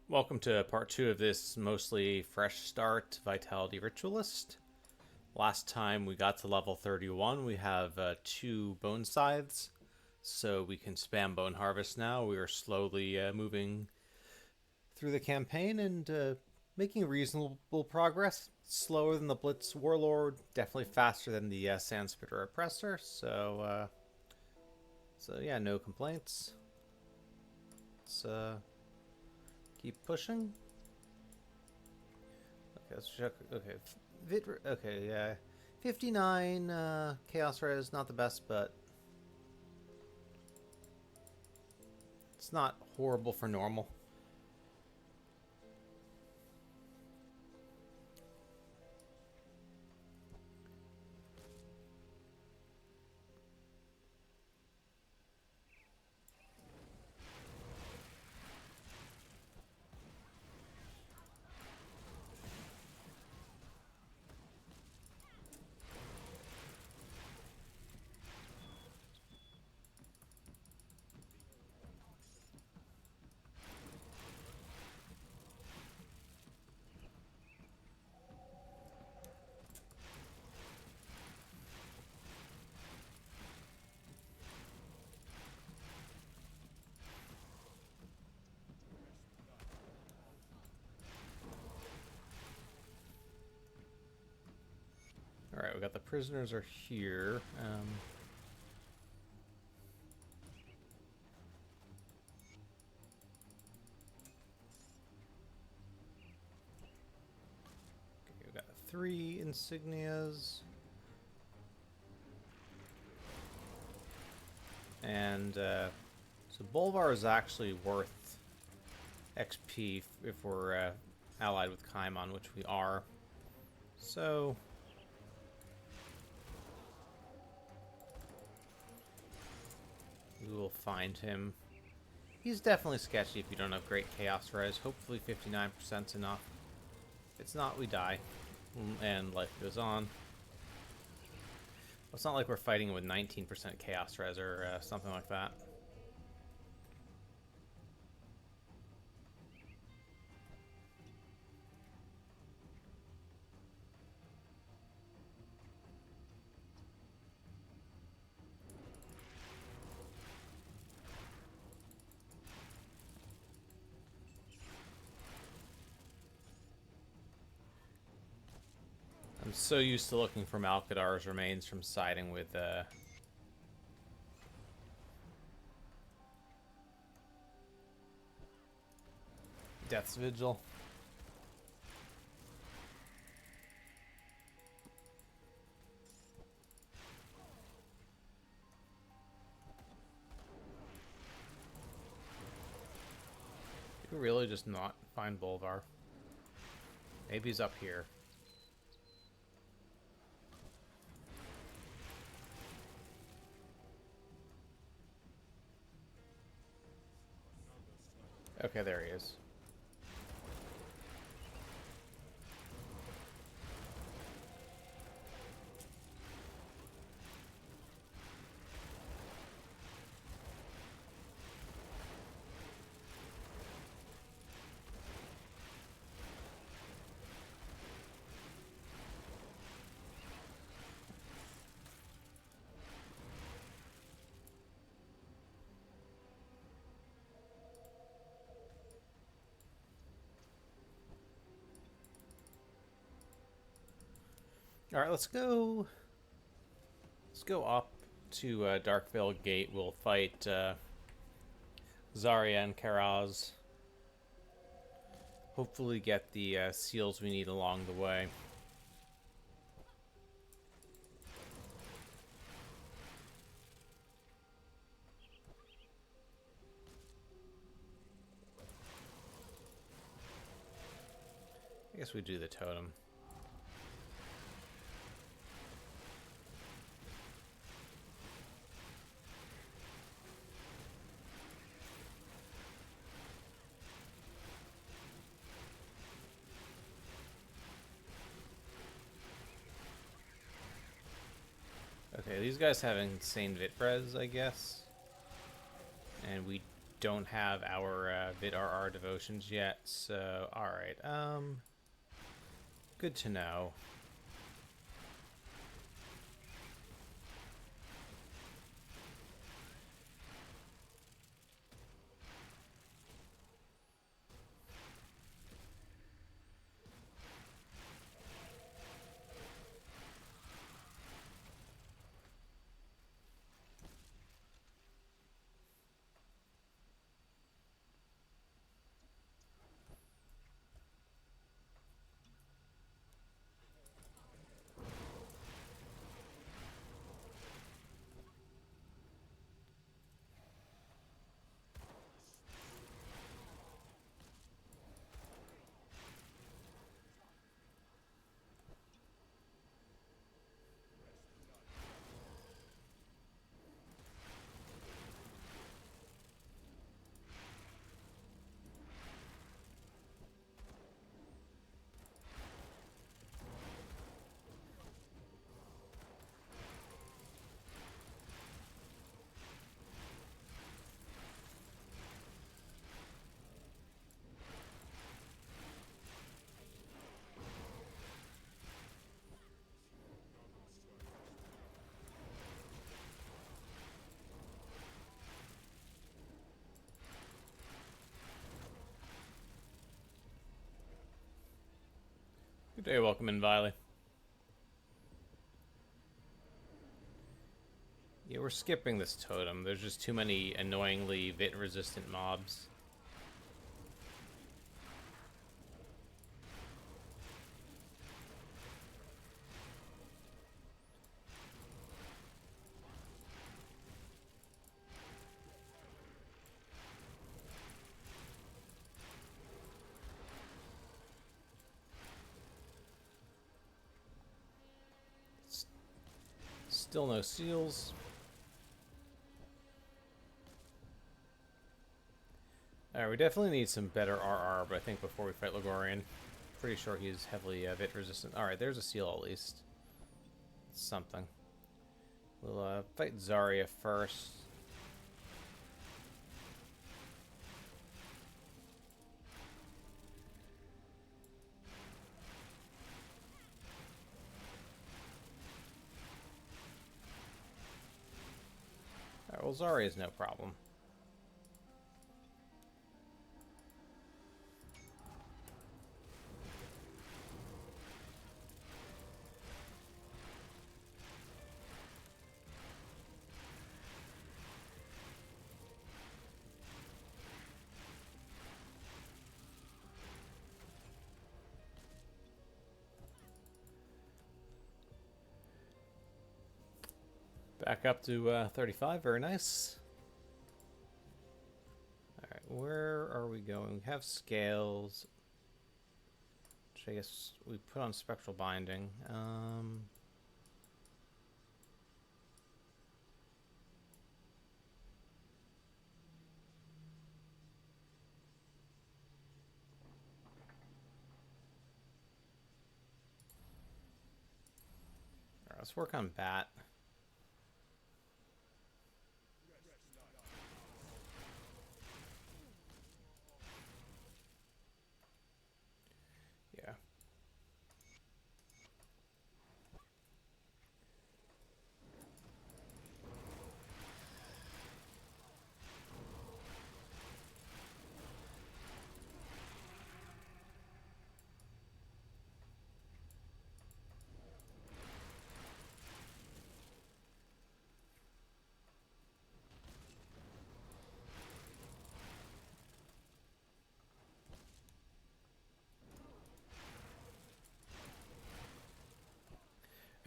Welcome to part 2 of this mostly fresh start Vitality Ritualist. Last time we got to level 31, we have 2 bone scythes, so we can spam bone harvest now. We are slowly moving through the campaign and making reasonable progress. Slower than the Blitz Warlord, definitely faster than the Sandspitter Oppressor, so yeah, no complaints. Let's keep pushing. Okay, let's check. Okay, okay, yeah, 59 Chaos Res, not the best, but it's not horrible for normal. All right, we got the prisoners are here. Okay, we got 3 insignias. And so Bolvar is actually worth XP if we're allied with Kaimon, which we are. So we will find him. He's definitely sketchy if you don't have great Chaos Res. Hopefully 59% is enough. If it's not, we die. And life goes on. It's not like we're fighting with 19% Chaos Res or something like that. I'm so used to looking for Malkadar's remains from siding with Death's Vigil. You really just not find Bolvar. Maybe he's up here. Okay, there he is. All right, let's go. Let's go up to Darkvale Gate. We'll fight Zarya and Karaz. Hopefully, get the seals we need along the way. I guess we do the totem. Okay, these guys have insane vit res, I guess. And we don't have our VidRR devotions yet, so alright. Good to know. Good day, welcome in, Viley. Yeah, we're skipping this totem. There's just too many annoyingly vit-resistant mobs. Still no seals. Alright, we definitely need some better RR, but I think before we fight Logorian, pretty sure he's heavily vit resistant. Alright, there's a seal at least. Something. We'll fight Zarya first. Alright, well, Zarya is no problem. Back up to 35, very nice. Alright, where are we going? We have scales, which I guess we put on spectral binding. Alright, let's work on Bat. Yeah.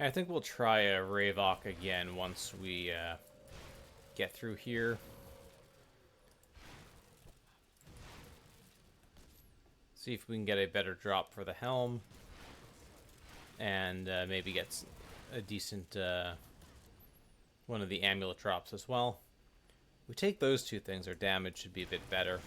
I think we'll try a Ravok again once we get through here. See if we can get a better drop for the helm. And maybe get a decent one of the amulet drops as well. We take those two things, our damage should be a bit better.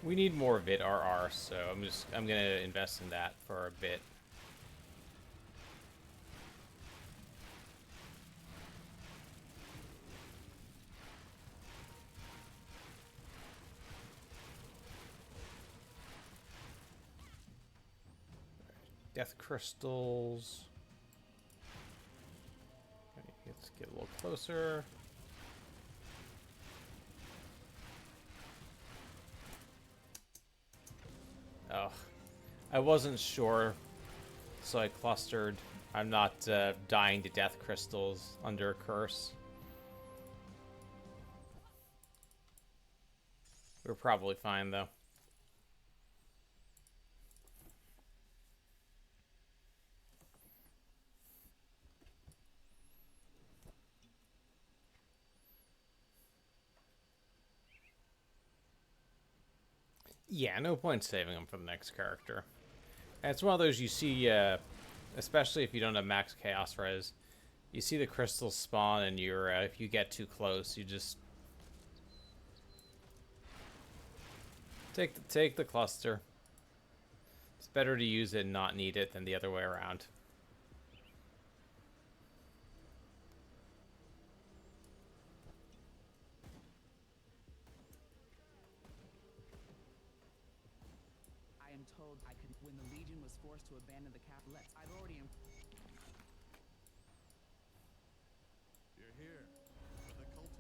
We need more Vid RR, so I'm gonna invest in that for a bit. Death crystals. Let's get a little closer. Oh, I wasn't sure, so I clustered. I'm not dying to death crystals under a curse. We're probably fine, though. Yeah, no point saving them for the next character. And it's one of those you see, especially if you don't have max chaos res, you see the crystals spawn, and you're if you get too close, you just take the cluster. It's better to use it and not need it than the other way around. I am told I could. When the Legion was forced to abandon the capital, I've already. You're here, but the cult.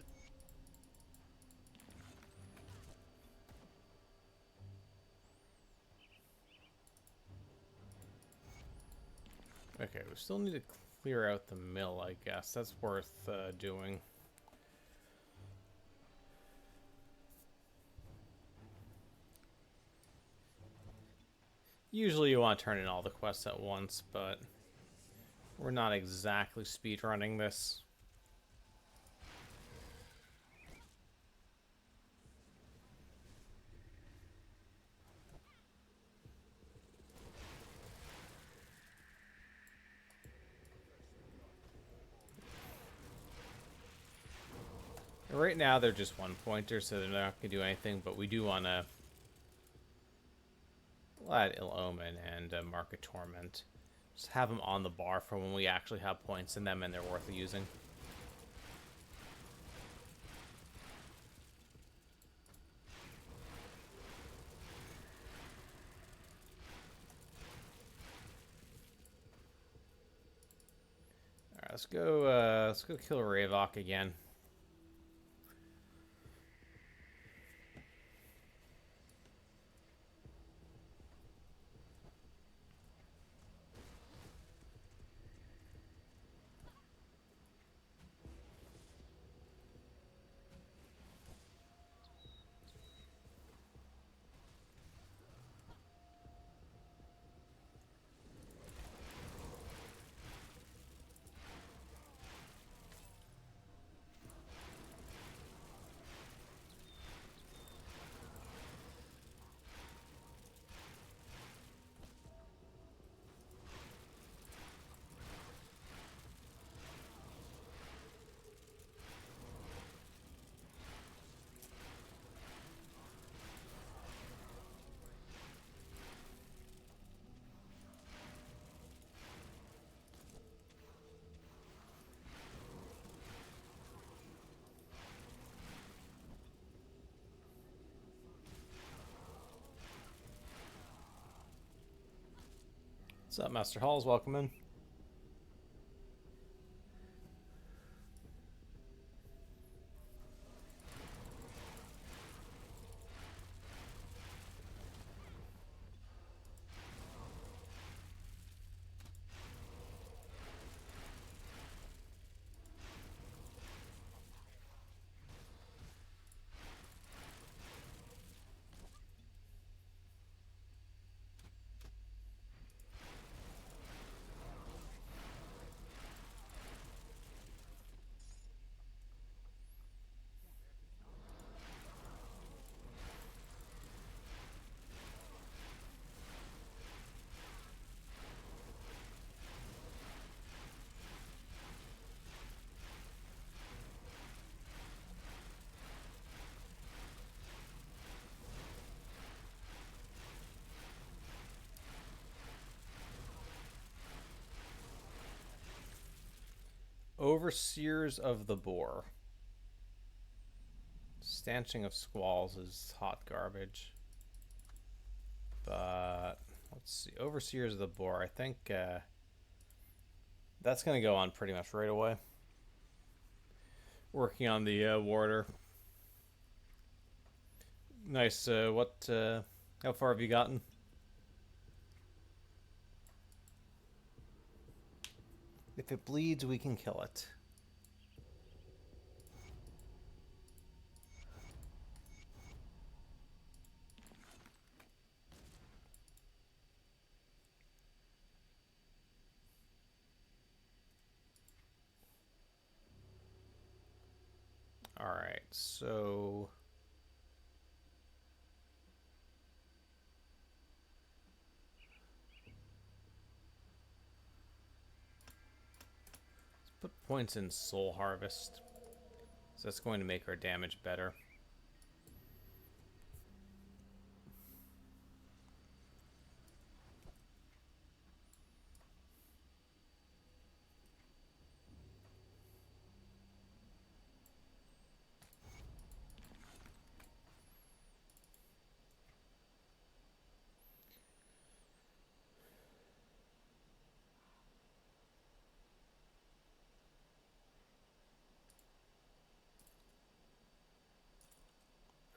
Okay, we still need to clear out the mill, I guess. That's worth doing. Usually you want to turn in all the quests at once, but we're not exactly speedrunning this. Right now they're just one pointer, so they're not going to do anything, but we do want to add Ill Omen and Market Torment. Just have them on the bar for when we actually have points in them and they're worth using. Alright, let's go kill Ravok again. What's up, Master Halls? Welcome in. Overseers of the Boar. Stanching of Squalls is hot garbage. But let's see. Overseers of the Boar. I think that's going to go on pretty much right away. Working on the warder. Nice. How far have you gotten? If it bleeds, we can kill it. Alright, so... let's put points in Soul Harvest. So that's going to make our damage better.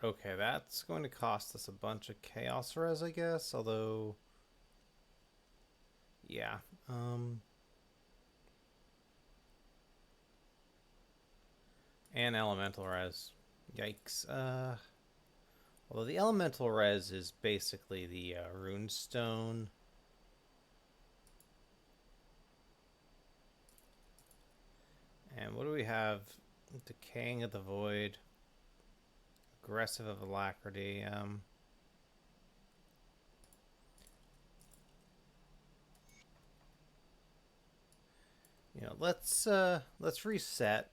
Okay, that's going to cost us a bunch of Chaos Res, I guess. Although... yeah. And Elemental Res. Yikes. Although the Elemental Res is basically the Rune Stone. And what do we have? Decaying of the Void. Aggressive of Alacrity. You know, let's reset.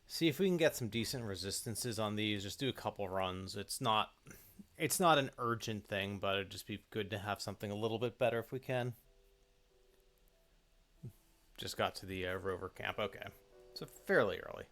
See if we can get some decent resistances on these. Just do a couple runs. It's not an urgent thing, but it'd just be good to have something a little bit better if we can. Just got to the rover camp. Okay, so fairly early.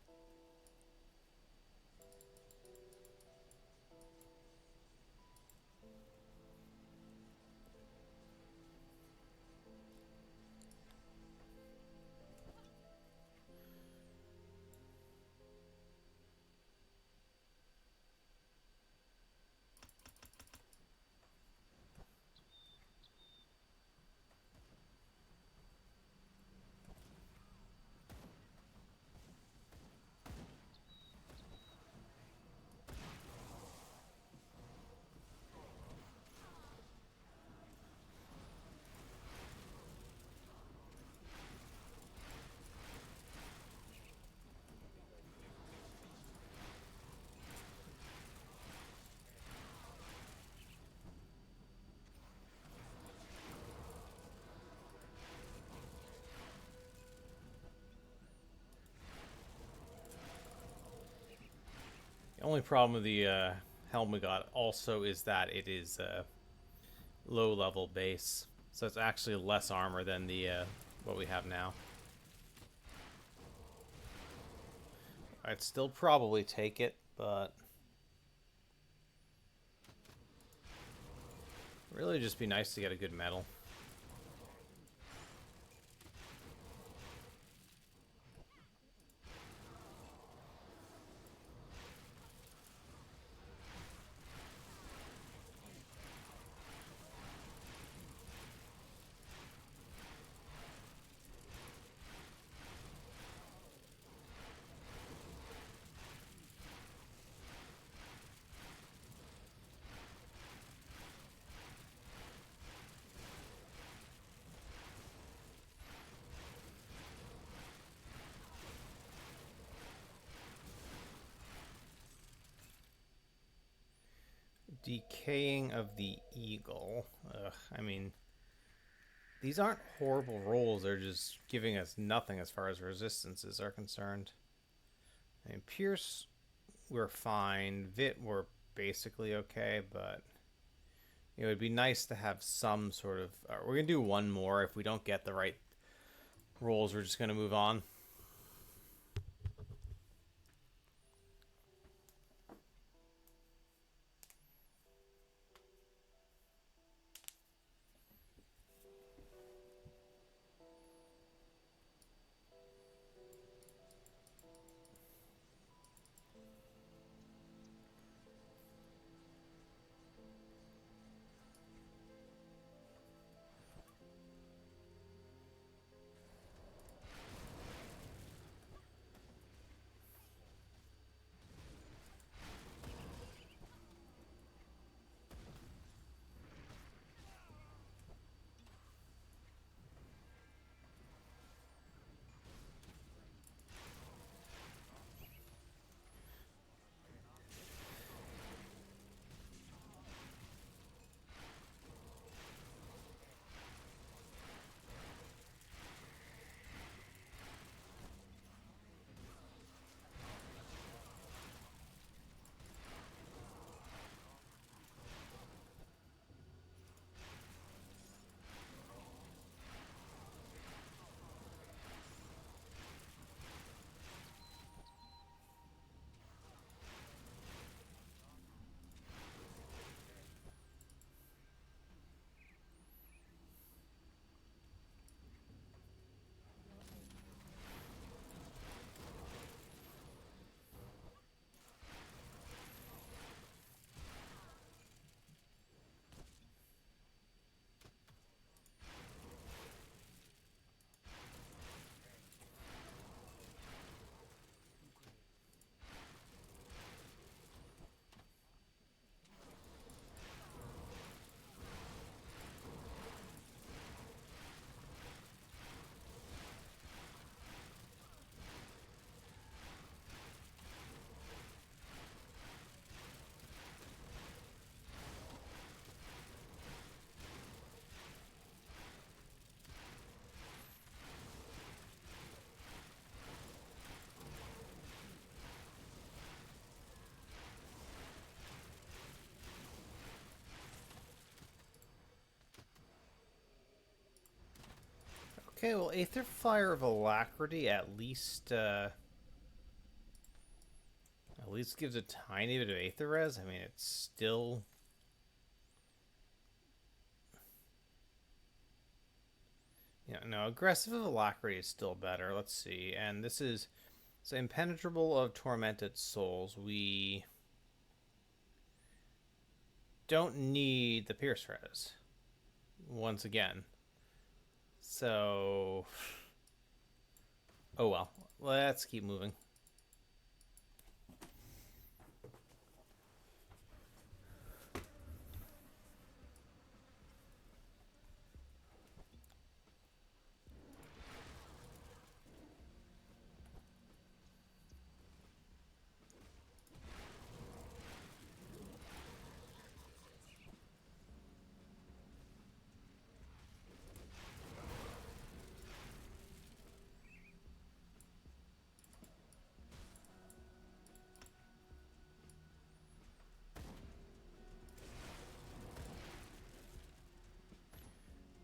The only problem with the helm we got also is that it is low level base, so it's actually less armor than the what we have now. I'd still probably take it, but really just be nice to get a good medal. Decaying of the Eagle. Ugh, I mean, these aren't horrible rolls. They're just giving us nothing as far as resistances are concerned. I mean, Pierce, we're fine. Vit, we're basically okay, but it would be nice to have some sort of... we're going to do one more. If we don't get the right rolls, we're just going to move on. Okay, well, Aether Fire of Alacrity at least gives a tiny bit of Aether Res. I mean, it's still... Yeah, no, Aggressive of Alacrity is still better. Let's see. And this is... So, Impenetrable of Tormented Souls. We don't need the Pierce Res. Once again. So... Oh well. Let's keep moving.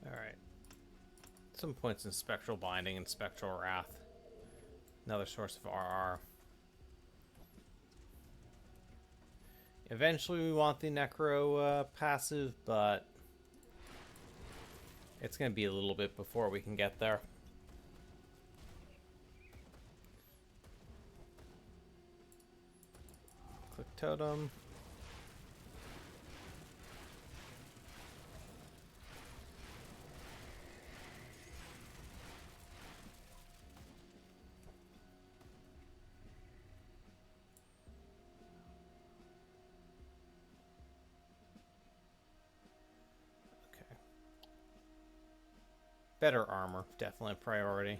Alright. Some points in Spectral Binding and Spectral Wrath. Another source of RR. Eventually we want the Necro passive, but it's going to be a little bit before we can get there. Click Totem. Okay. Better armor, definitely a priority.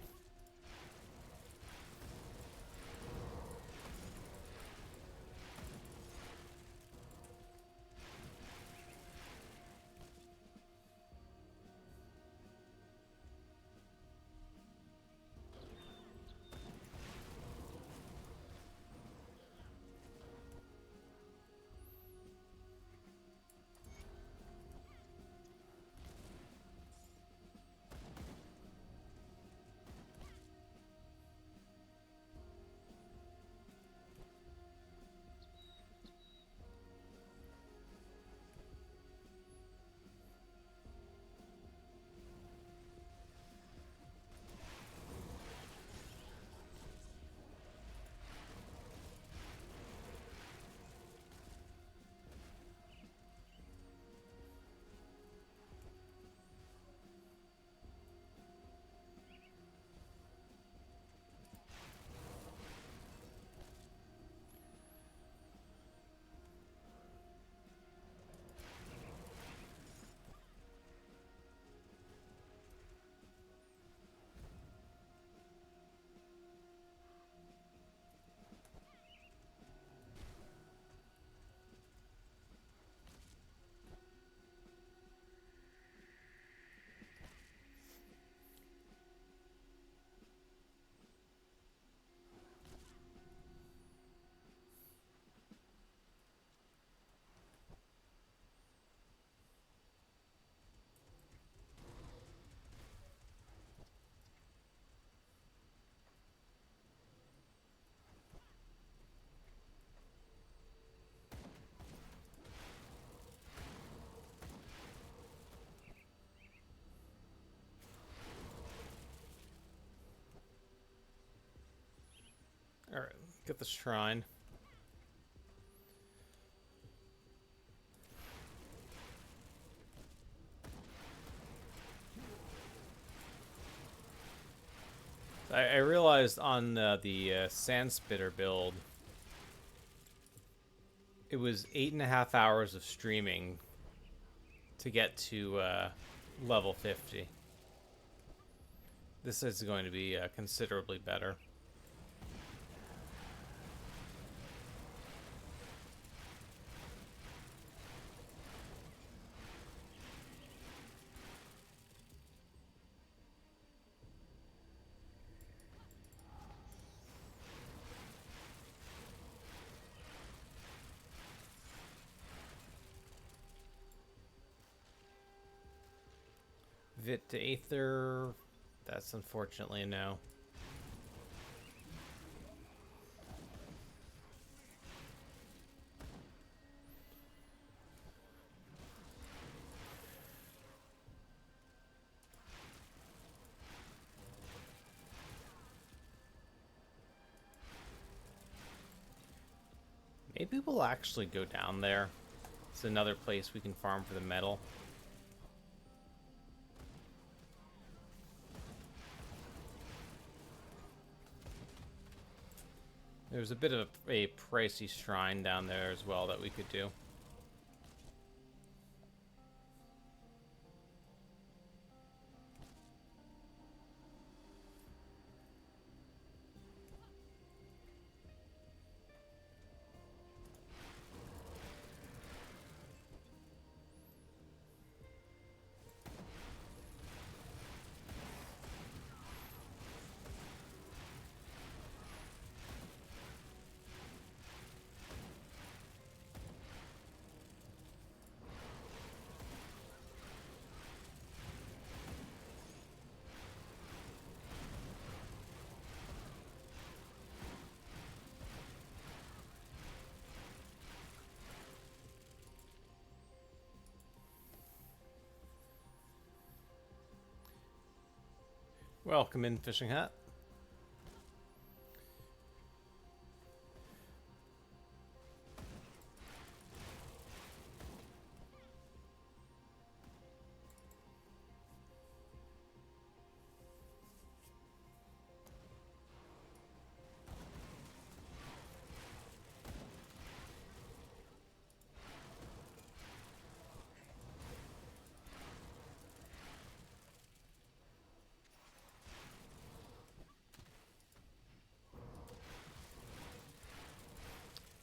Alright, get the Shrine. I realized on the Sandspitter build, it was 8.5 hours of streaming to get to level 50. This is going to be considerably better. Vit to Aether. That's unfortunately a no. Maybe we'll actually go down there. It's another place we can farm for the metal. There's a bit of a pricey shrine down there as well that we could do. Welcome in, Fishing Hat.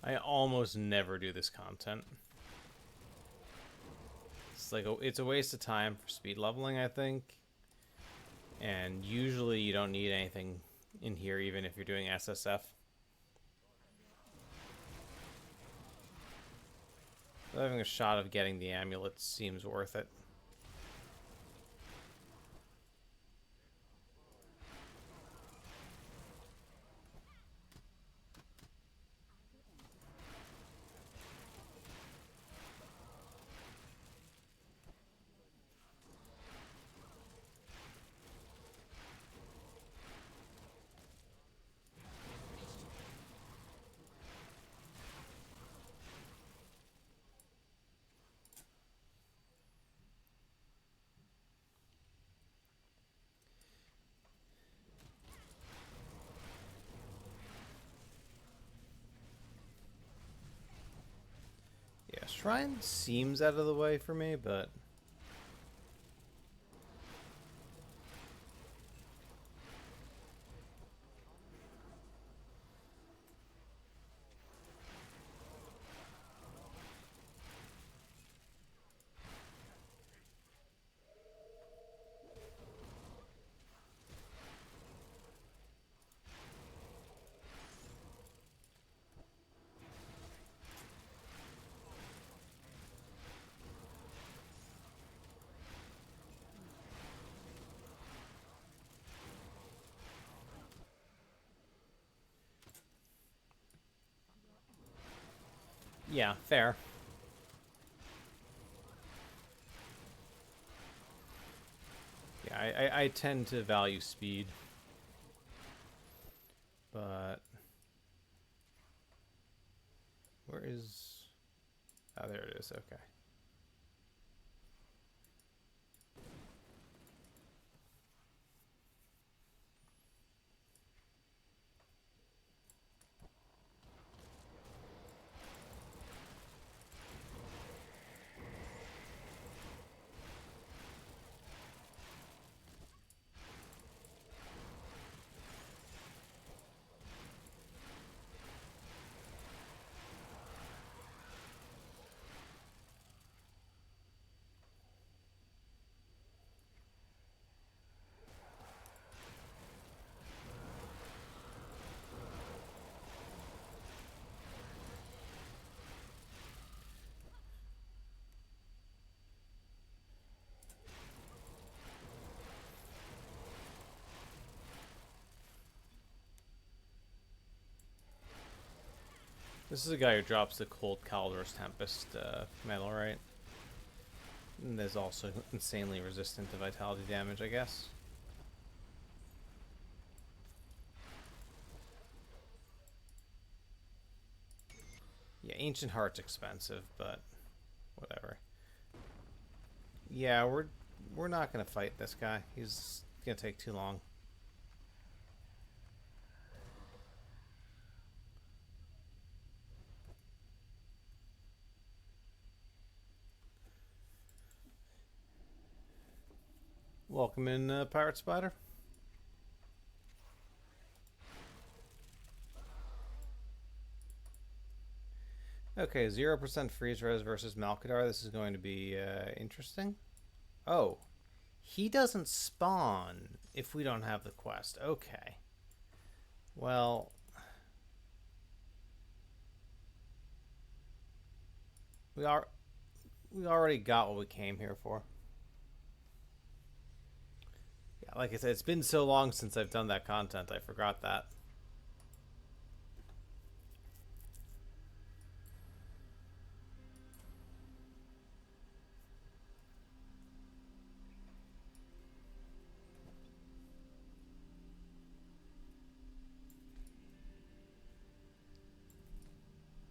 I almost never do this content. It's a waste of time for speed leveling, I think. And usually you don't need anything in here, even if you're doing SSF. But having a shot of getting the amulet seems worth it. Yeah, Shrine seems out of the way for me, but... Yeah, fair. Yeah, I tend to value speed. But... where is... oh, there it is, okay. This is a guy who drops the Cold Caldor's Tempest metal, right? And there's also insanely resistant to vitality damage, I guess. Yeah, Ancient Heart's expensive, but whatever. Yeah, we're not gonna fight this guy. He's gonna take too long. Welcome in, Pirate Spider. Okay, 0% freeze res versus Malkadar. This is going to be interesting. Oh, he doesn't spawn if we don't have the quest. Okay. Well, we are we already got what we came here for. Yeah, like I said, it's been so long since I've done that content, I forgot that.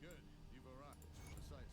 Good. You've arrived. Precisely.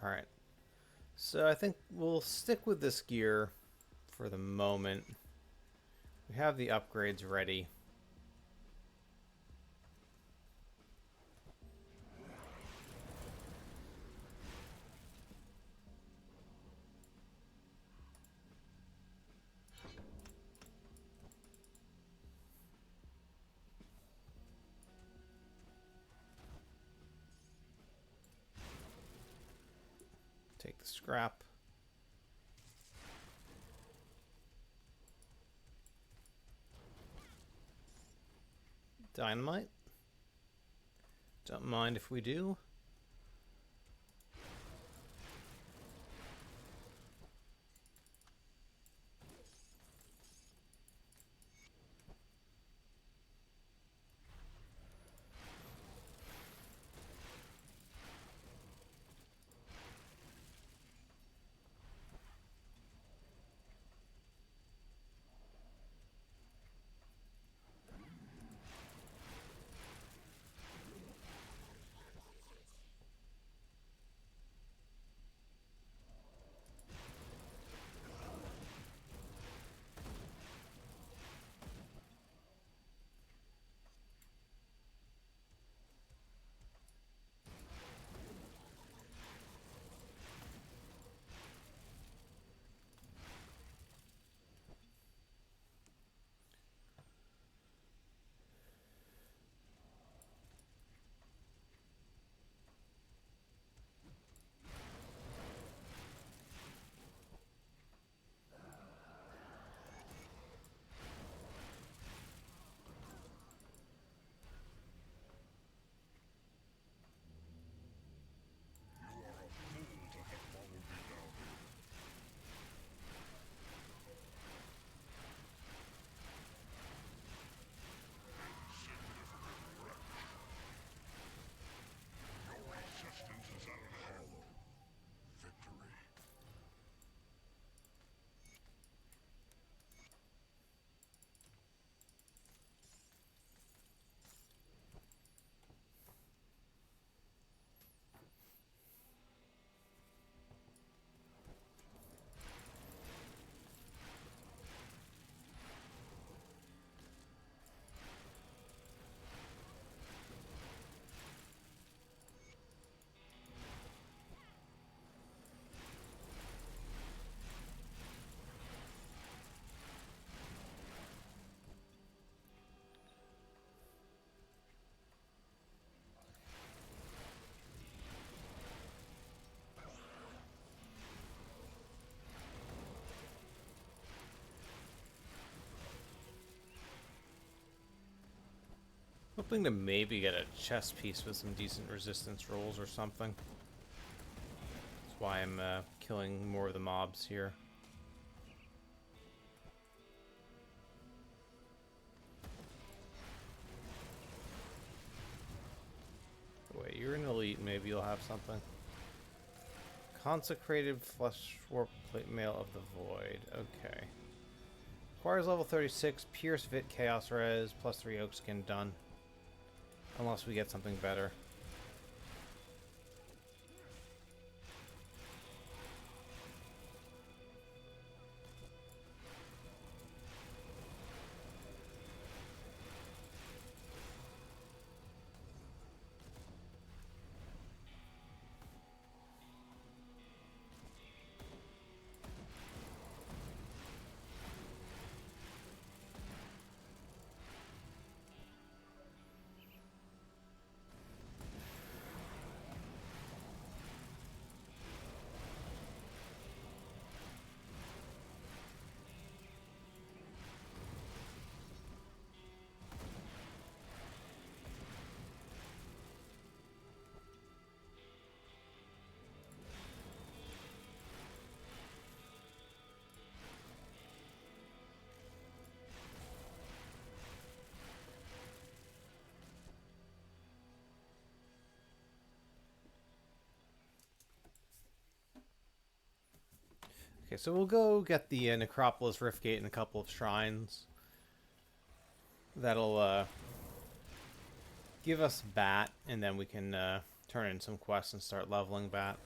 All right. So I think we'll stick with this gear for the moment. We have the upgrades ready. Take the scrap. Dynamite. Don't mind if we do. hoping to maybe get a chess piece with some decent resistance rolls or something. That's why I'm killing more of the mobs here. Wait, you're an elite, maybe you'll have something. Consecrated Flesh Warp Plate Mail of the Void. Okay. Requires level 36, Pierce Vit Chaos Res, plus 3 Oak Skin, done. Unless we get something better. Okay, so we'll go get the Necropolis Riftgate and a couple of shrines. That'll give us Bat, and then we can turn in some quests and start leveling Bat.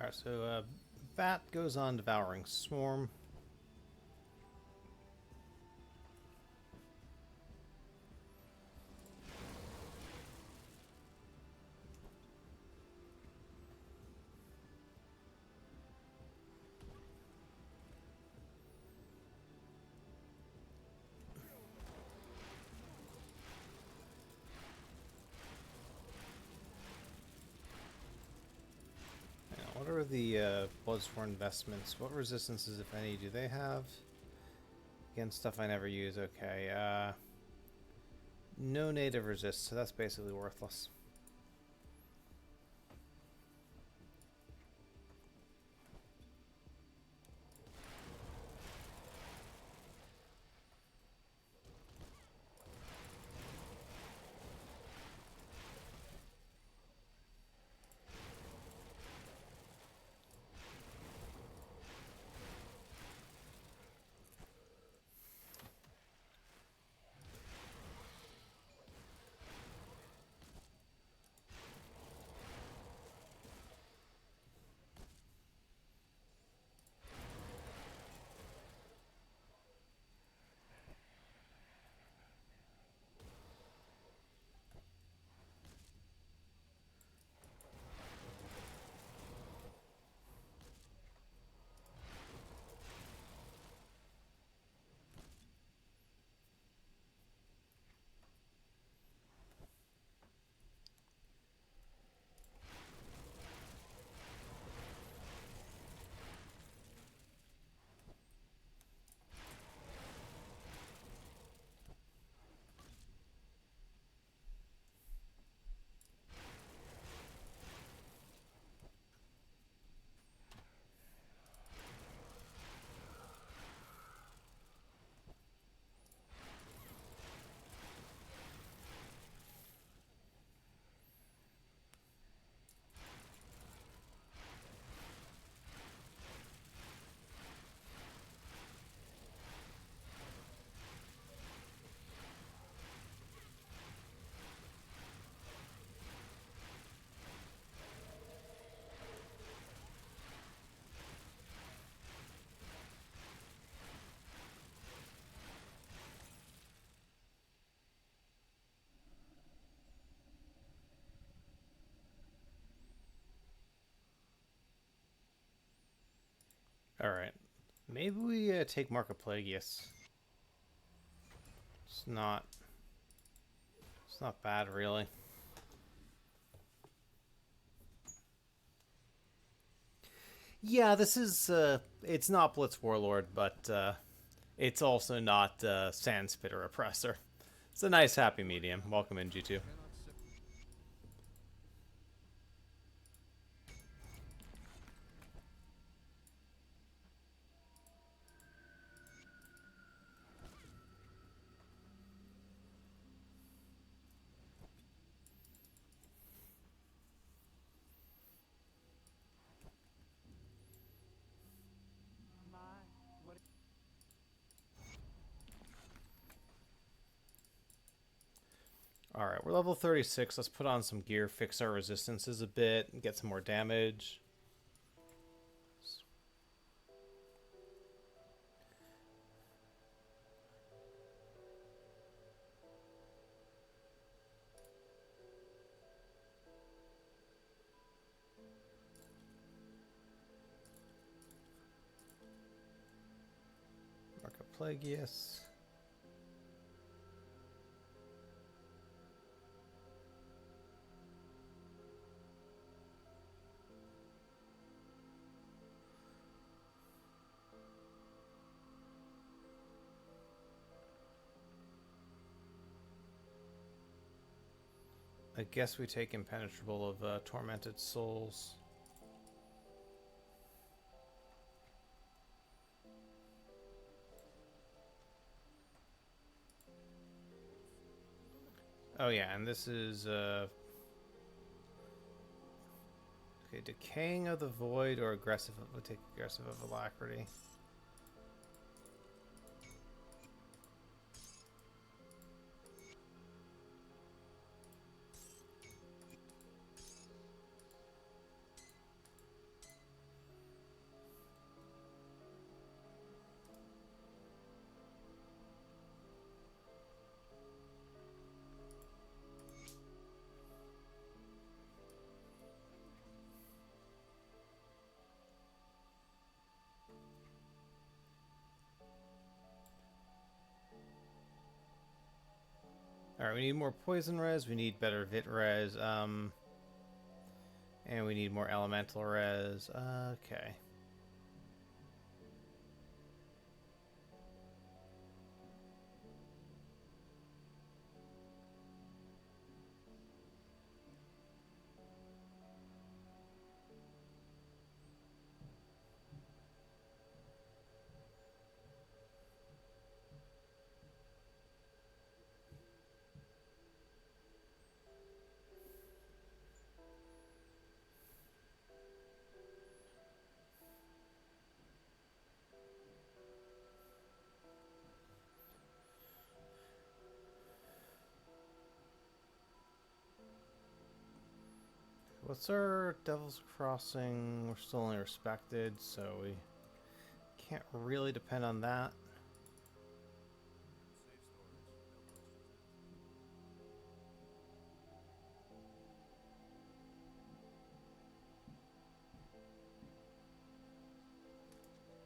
Alright, so Bat goes on Devouring Swarm. Now, what are the Bloodsworn investments? What resistances, if any, do they have? Again, stuff I never use. Okay, no native resist, so that's basically worthless. Alright. Maybe we take Mark of Plagueis. It's not... It's not bad, really. Yeah, this is... it's not Blitz Warlord, but it's also not Sand Spitter Oppressor. It's a nice happy medium. Welcome in, G2. Cannot se- My, what? Alright, we're level 36. Let's put on some gear, fix our resistances a bit, and get some more damage. Mark of Plagueis. I guess we take Impenetrable of Tormented Souls. Oh yeah, and this is okay, Decaying of the Void or Aggressive. We'll take Aggressive of Alacrity. Alright, we need more poison res, we need better vit res, and we need more elemental res. Okay. What's our Devil's Crossing? We're still only respected, so we can't really depend on that. Safe storage. No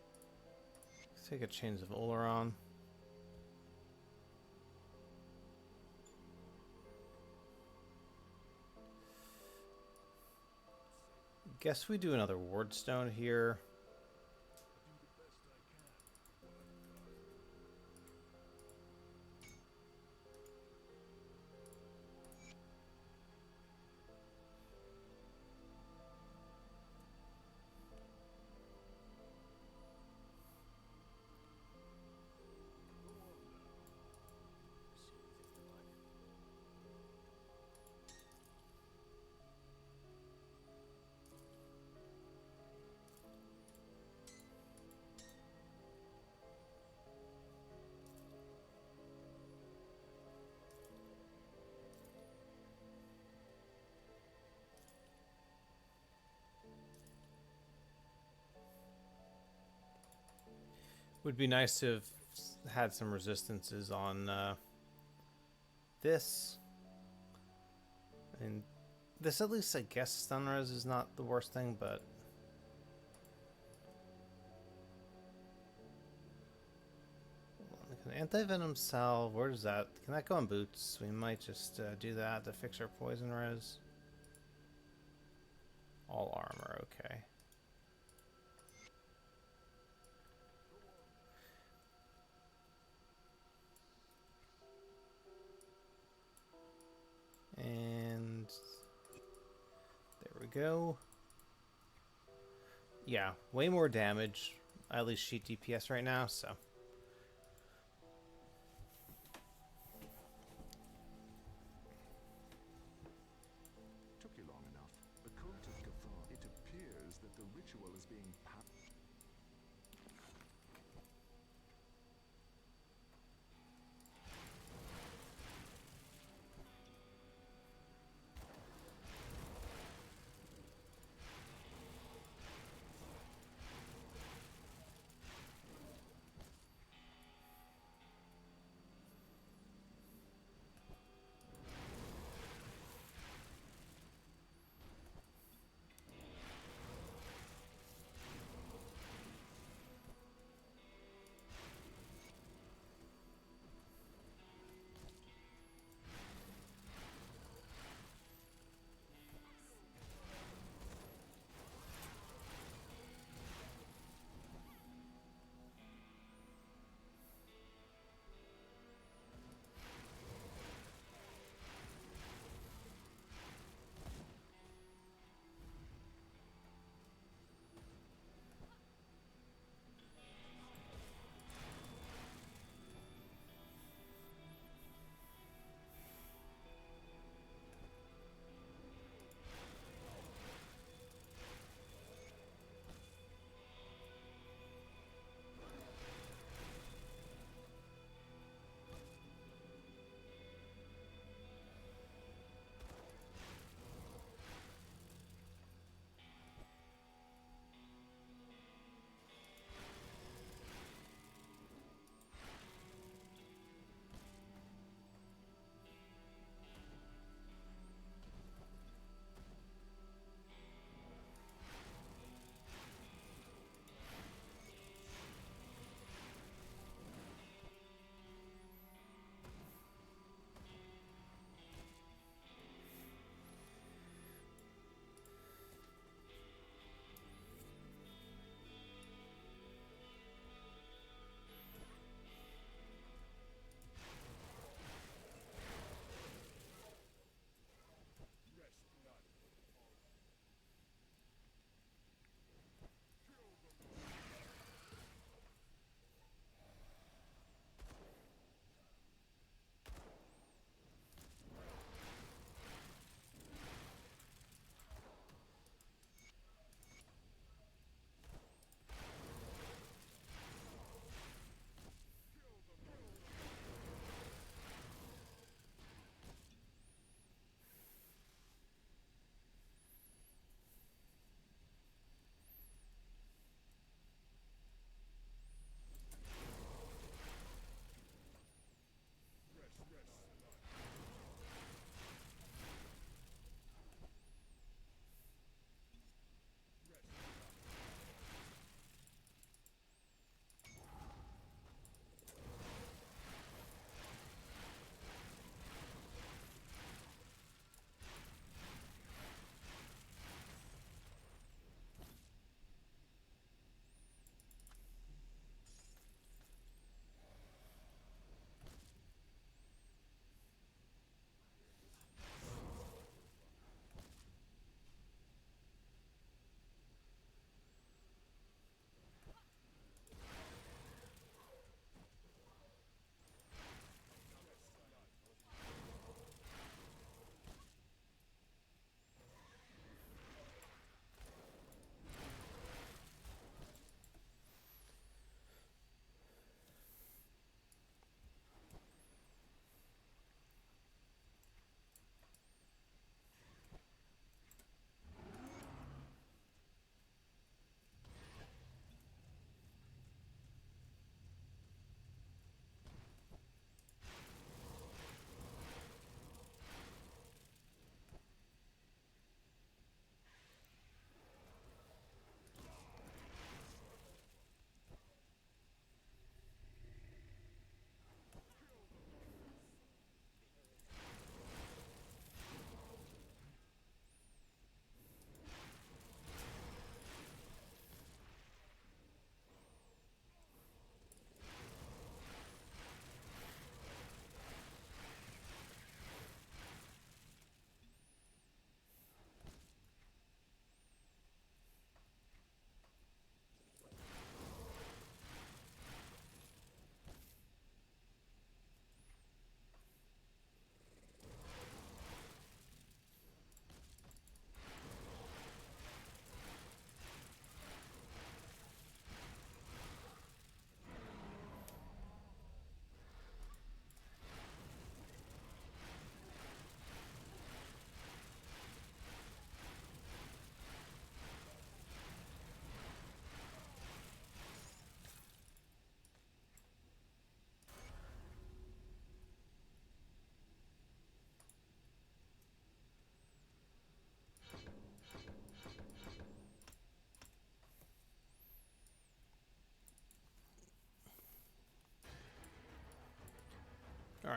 questions Let's take a Chains of Oleron. Guess we do another Wardstone here. asked. I do the best I can. What I've got. Go on then. Soothe if the like. Would be nice to have had some resistances on this. And this, at least, I guess stun res is not the worst thing, but Anti-venom salve, where does that... Can that go on boots? We might just do that to fix our poison res. All armor, okay. And there we go. Yeah, way more damage. At least sheet DPS right now, so. Took you long enough. The cult of Cathar. It appears that the ritual is being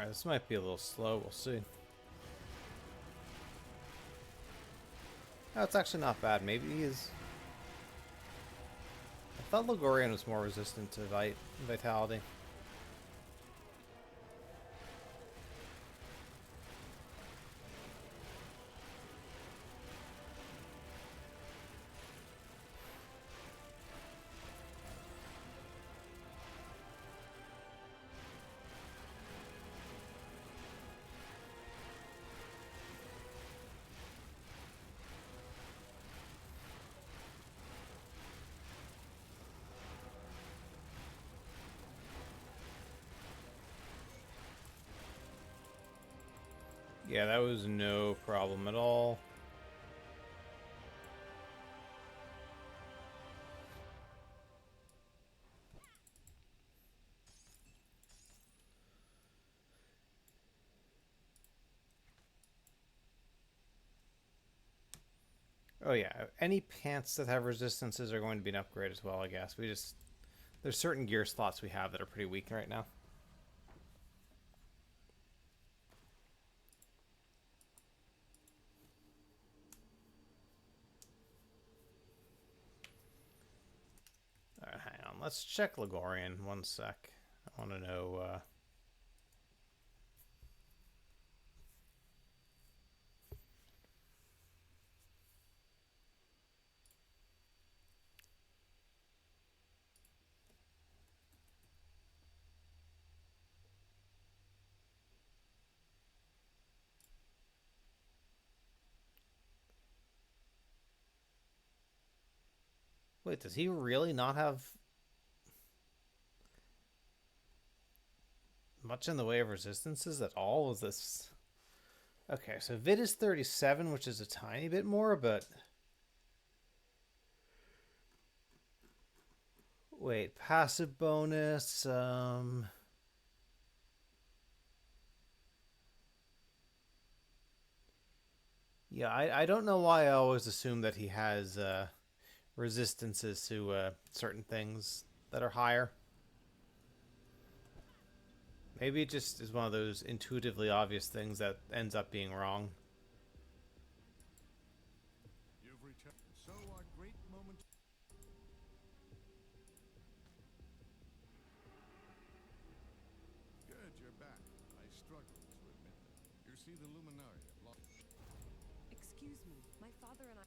Alright, this might be a little slow. We'll see. Oh, it's actually not bad. Maybe he's... I thought Ligorian was more resistant to Vitality. Yeah, that was no problem at all. Oh yeah, any pants that have resistances are going to be an upgrade as well, I guess. There's certain gear slots we have that are pretty weak right now. Alright, hang on. Let's check Ligorian. One sec. I want to know... Wait, does he really not have much in the way of resistances at all? Is this... Okay, so Vid is 37, which is a tiny bit more, but... Wait, passive bonus, Yeah, I don't know why I always assume that he has, resistances to, certain things that are higher. Maybe it just is one of those intuitively obvious things that ends up being wrong. You've returned. So our great moment. Good, you're back. I struggle to admit that. You see, the Luminari have lost. Excuse me, my father and I...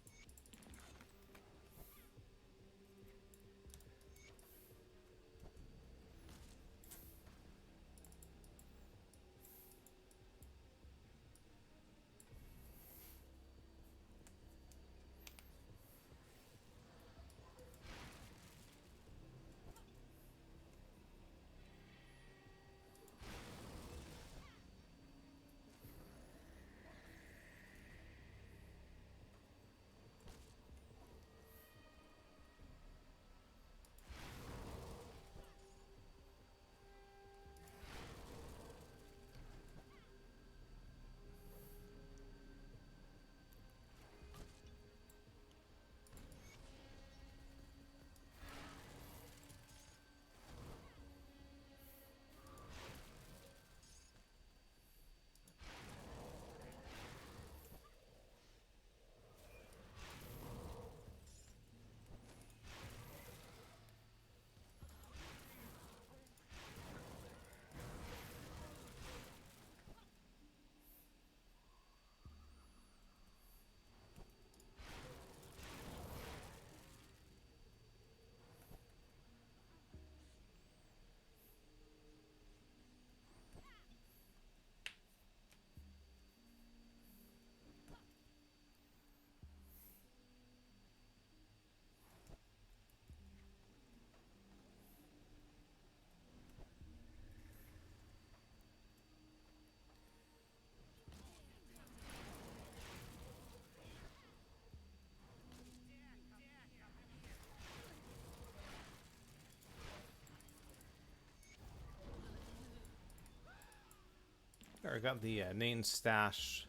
Alright, got the main stash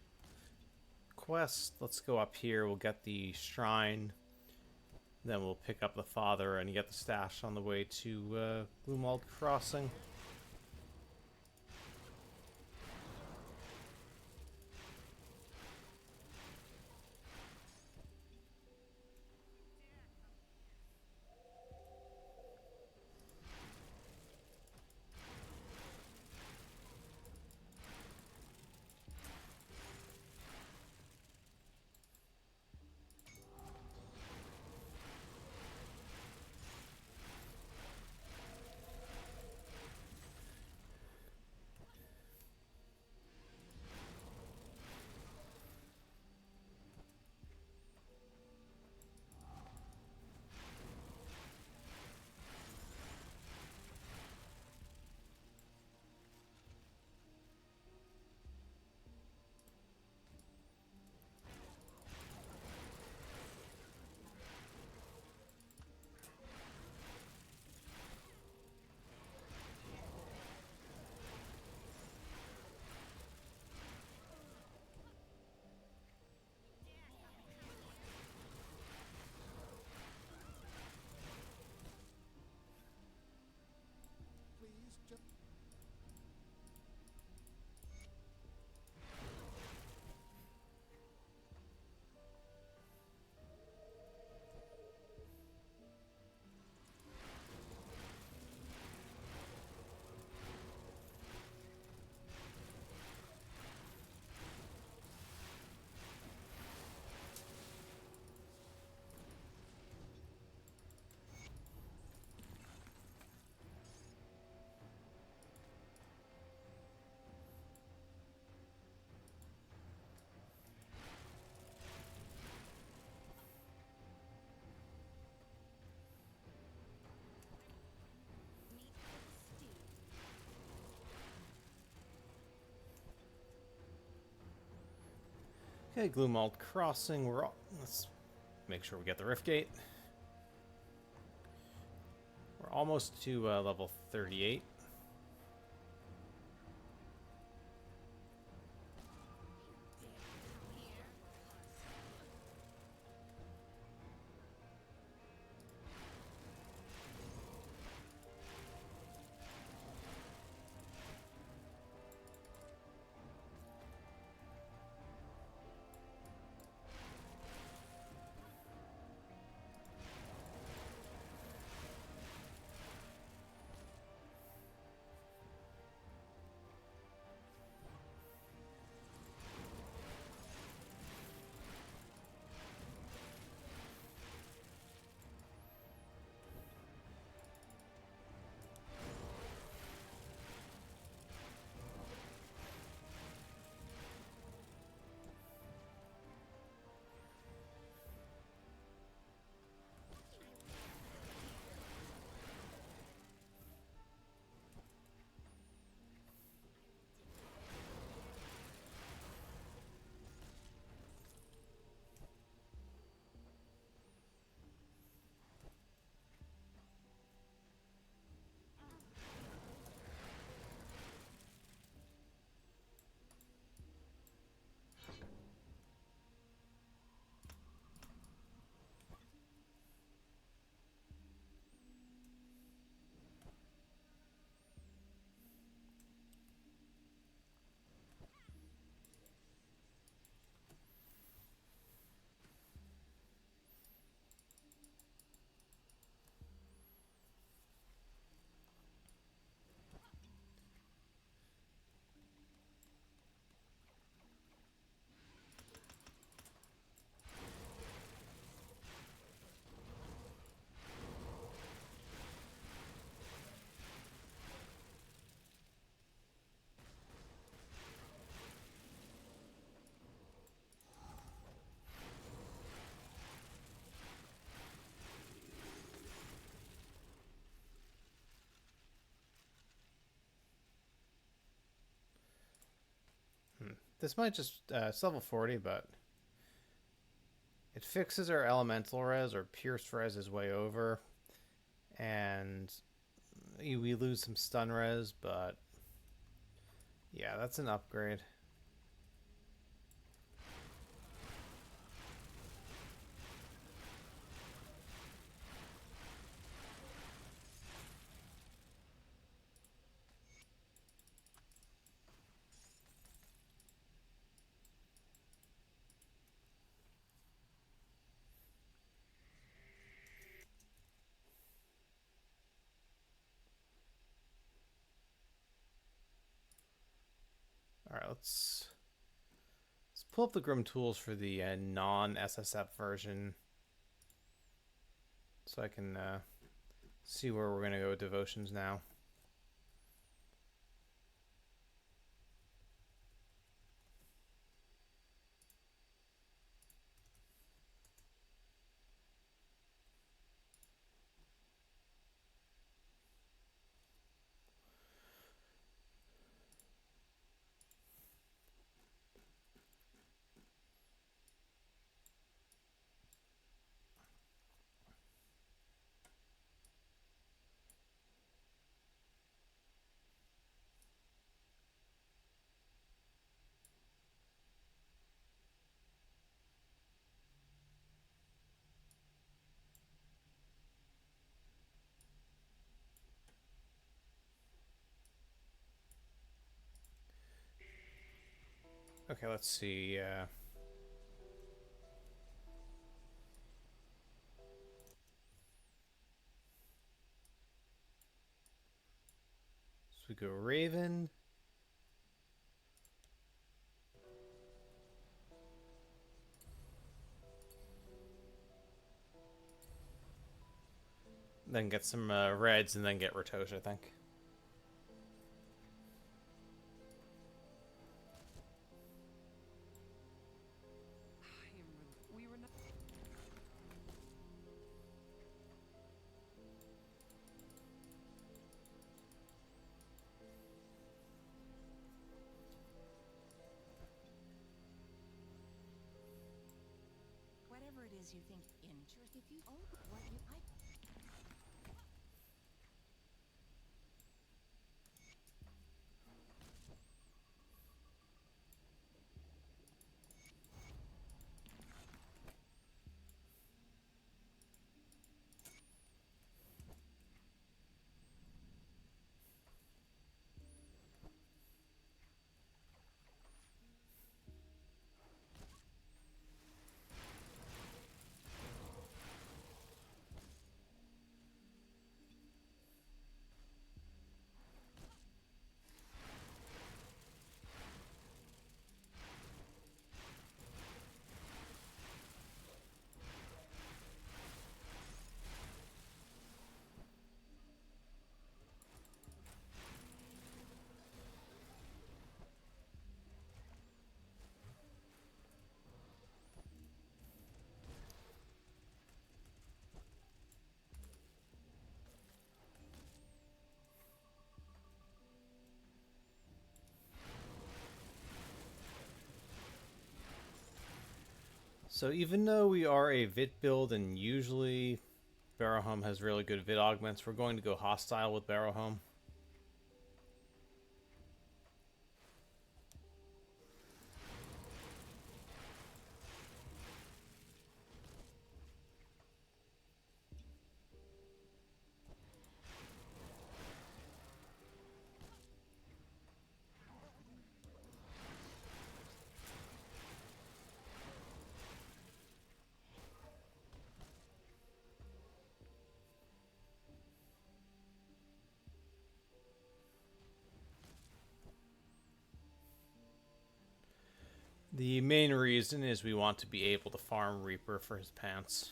quest. Let's go up here. We'll get the shrine. Then we'll pick up the father and get the stash on the way to Gloomwald Crossing. Okay, Gloomald Crossing. Let's make sure we get the Rift Gate. We're almost to level 38. This might just it's level 40, but it fixes our elemental res or pierce res is way over, and we lose some stun res, but yeah, that's an upgrade. All right, let's pull up the Grim tools for the non-SSF version, so I can see where we're gonna go with devotions now. Okay, let's see. So we go Raven. Then get some reds, and then get Ratosh, I think. We were not. things you think interest. If you oh, what you I. So even though we are a Vit build and usually Barrowhome has really good Vit augments, we're going to go hostile with Barrowhome. The main reason is we want to be able to farm Reaper for his pants.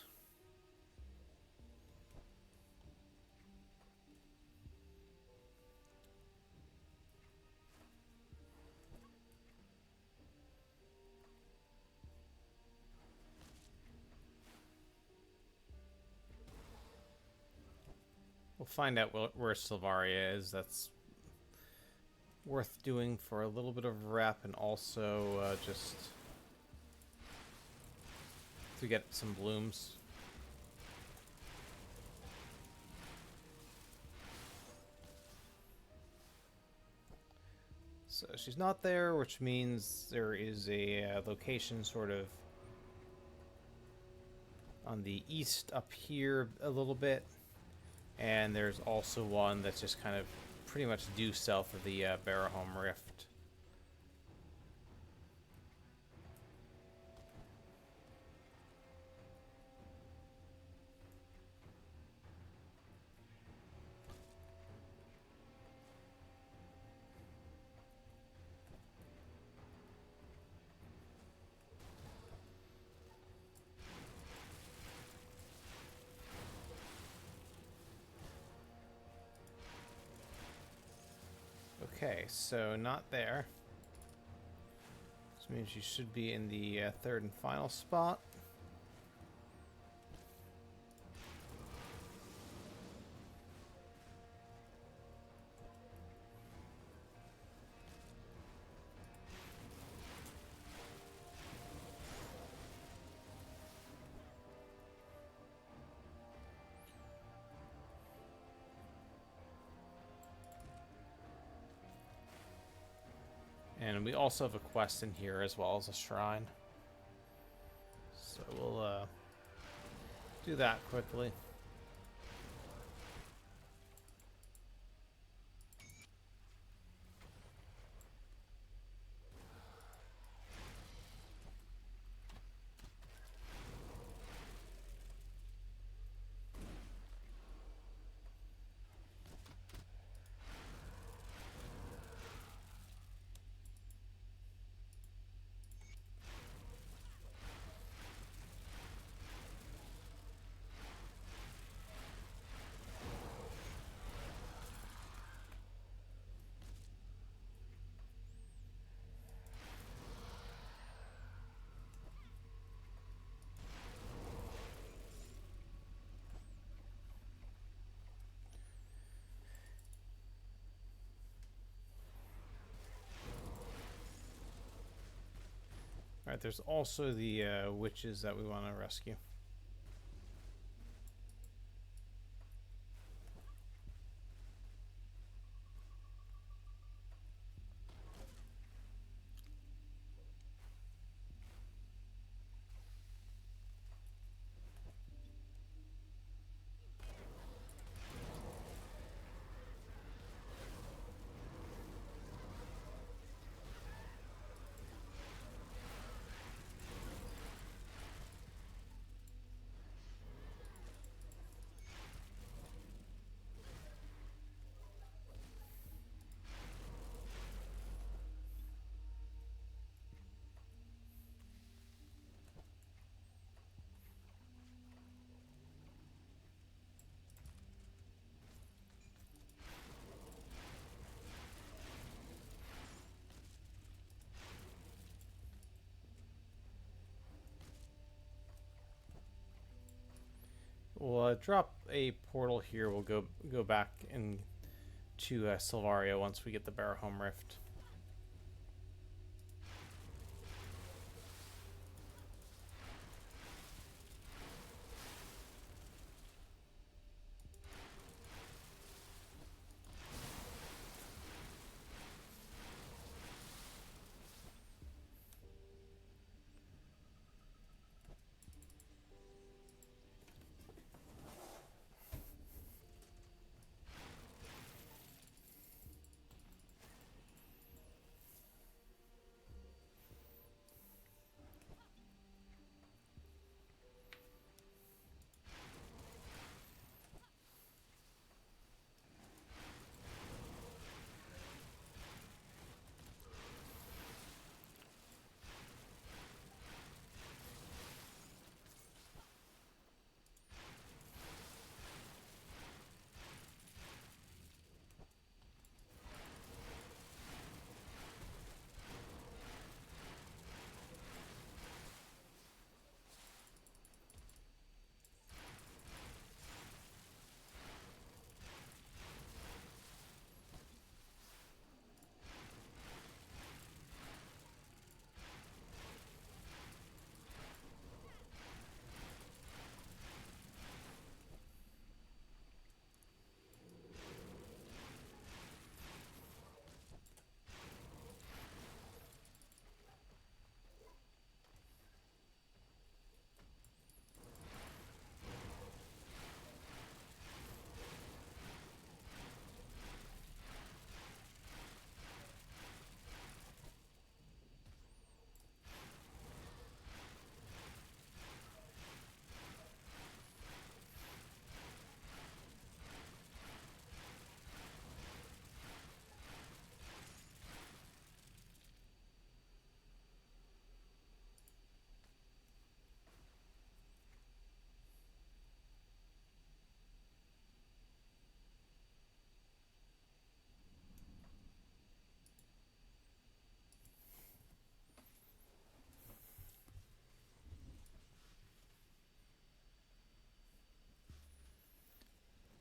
We'll find out where Silvaria is. That's worth doing for a little bit of rep and also just to get some blooms. So she's not there, which means there is a location sort of on the east up here a little bit. And there's also one that's just kind of pretty much due south of the Barrowhome Rift. Okay, so not there. This means you should be in the third and final spot. And we also have a quest in here as well as a shrine. So we'll do that quickly. Alright, there's also the witches that we want to rescue. We'll drop a portal here. We'll go back and to Silvaria once we get the Barrowhome Rift.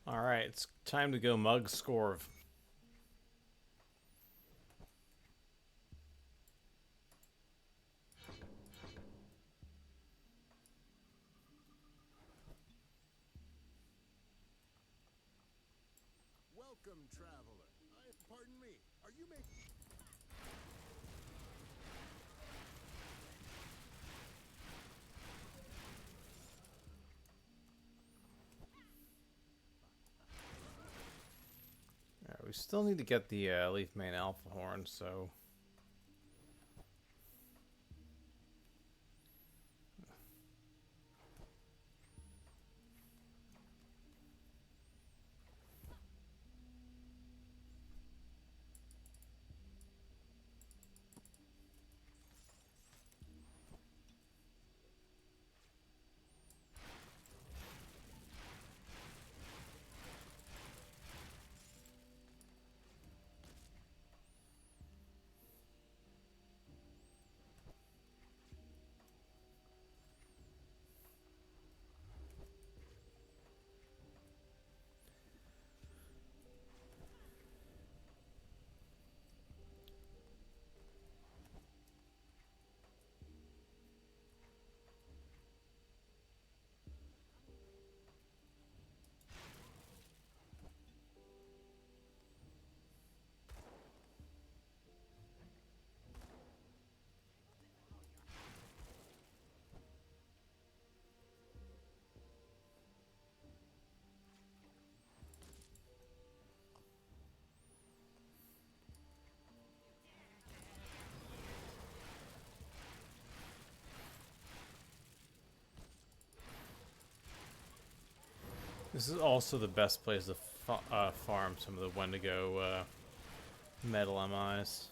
Alright, it's time to go mug Scorv. Welcome, traveler. Pardon me. Are you making... Alright, we still need to get the Leaf Mane Alpha Horn, so... This is also the best place to farm some of the Wendigo metal MIs.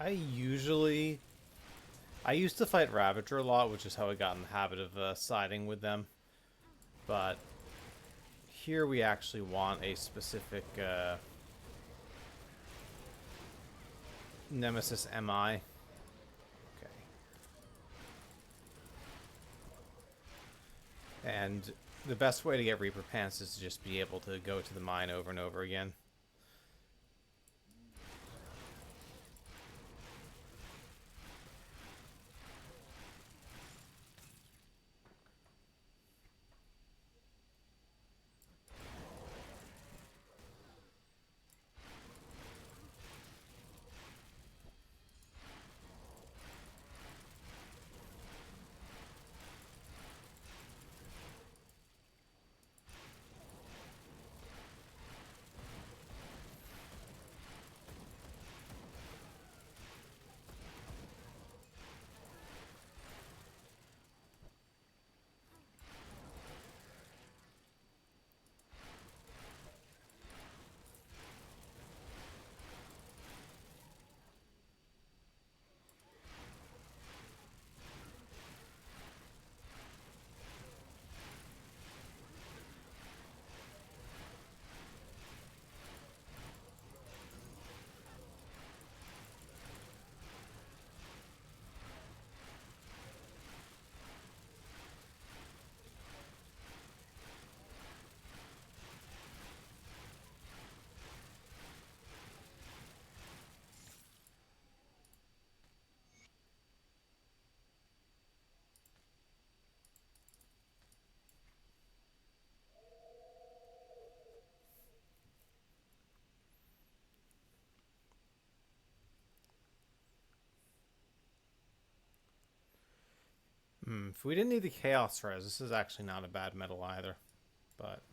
I used to fight Ravager a lot, which is how I got in the habit of siding with them. But here we actually want a specific Nemesis MI. Okay. And the best way to get Reaper Pants is to just be able to go to the mine over and over again. If we didn't need the Chaos Res, this is actually not a bad metal either. But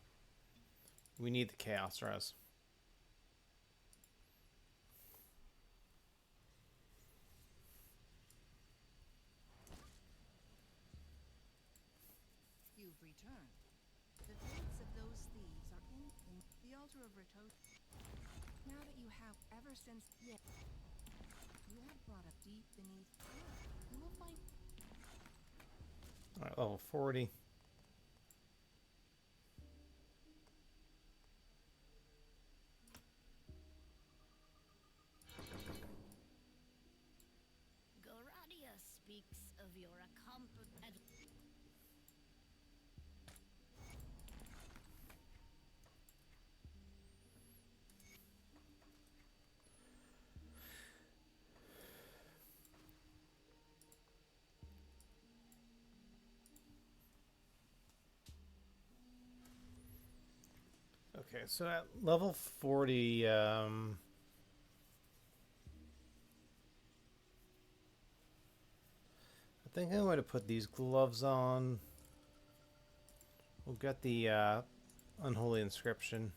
we need the Chaos Res. You've returned. The fates of those thieves are in the altar of Ritualist. Now that you have, ever since you have brought up deep beneath, you will find. Alright, level 40. Goradia speaks of your accomplishment. Okay, so at level 40, I think I'm going to put these gloves on. We'll get the Unholy Inscription.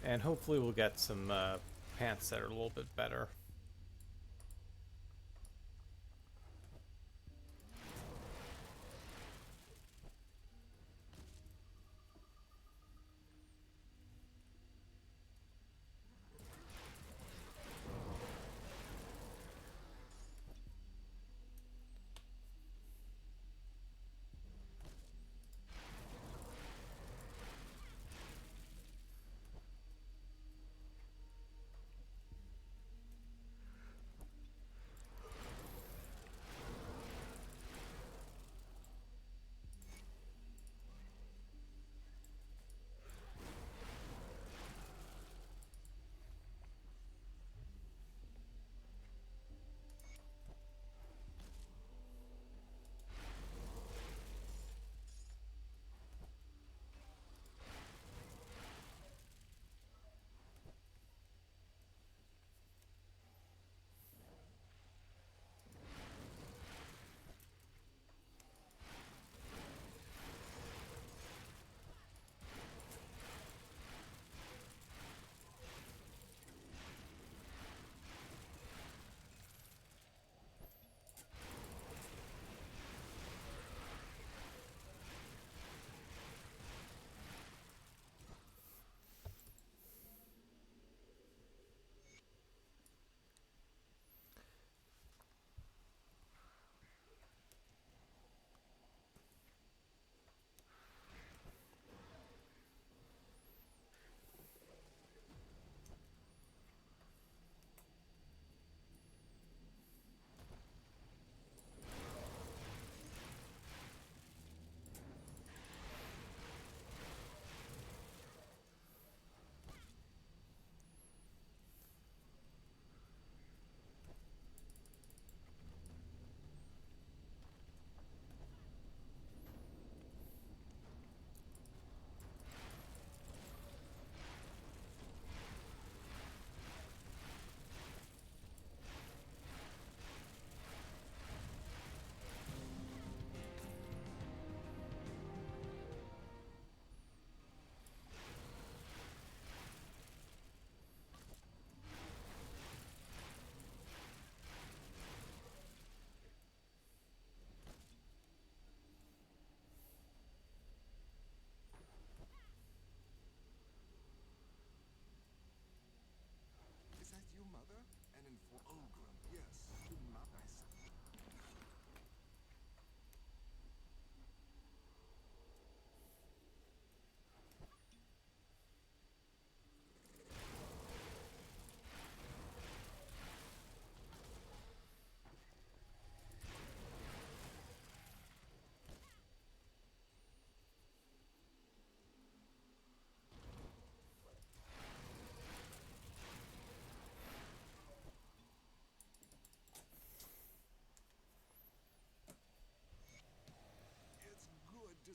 And hopefully we'll get some pants that are a little bit better.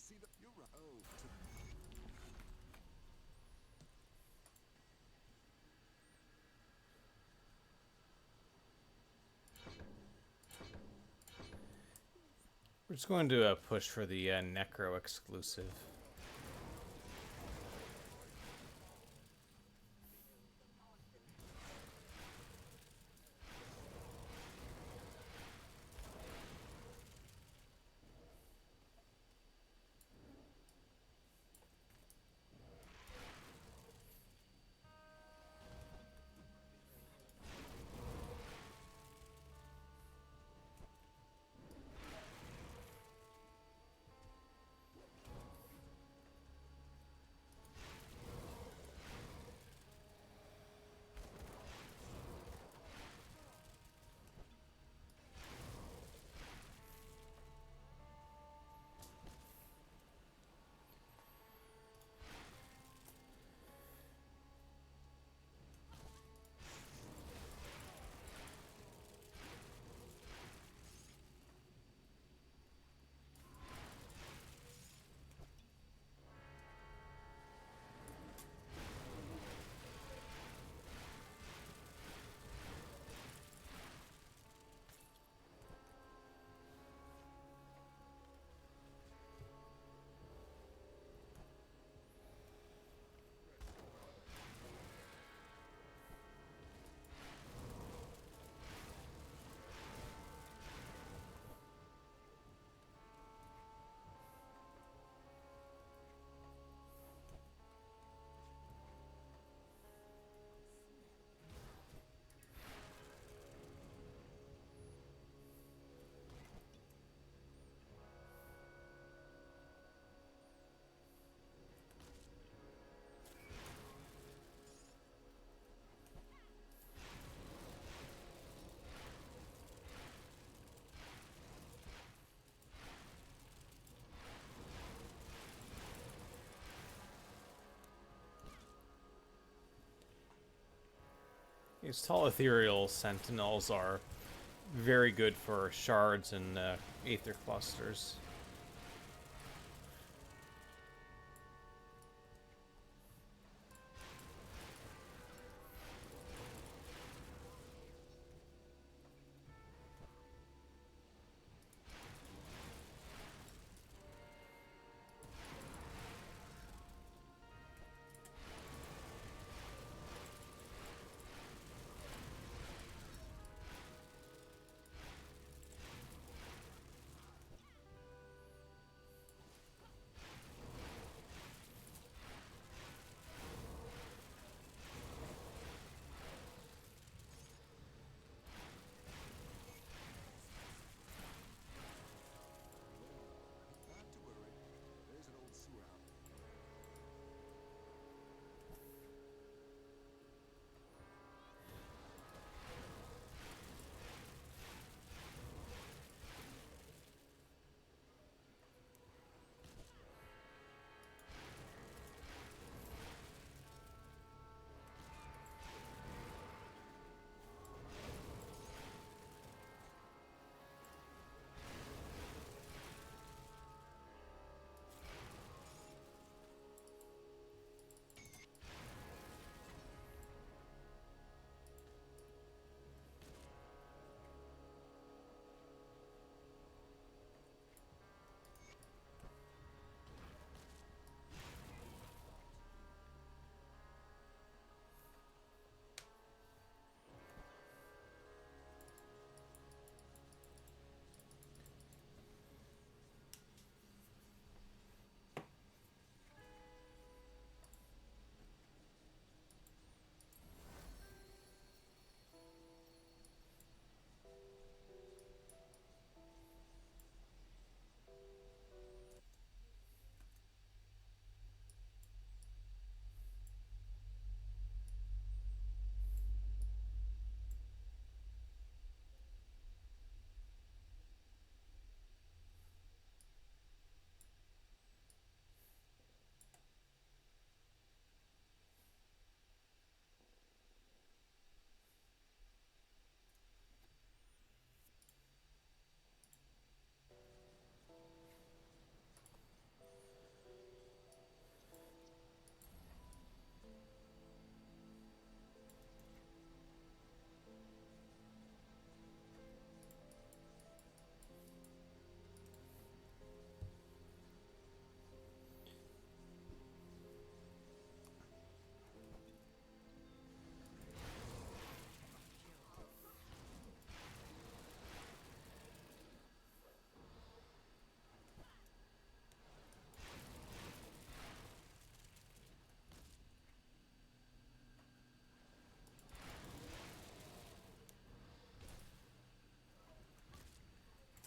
see the. You're right. Oh, to We're just going to push for the Necro exclusive. These tall ethereal sentinels are very good for shards and aether clusters.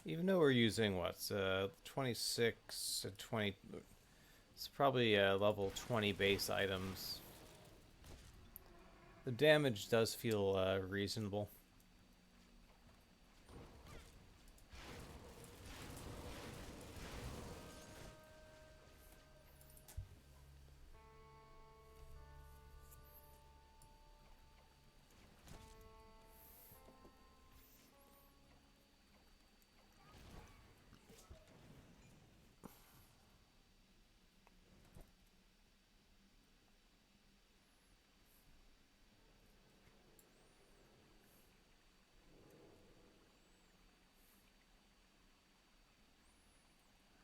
Even though we're using what, 26 and 20, it's probably level 20 base items. The damage does feel reasonable.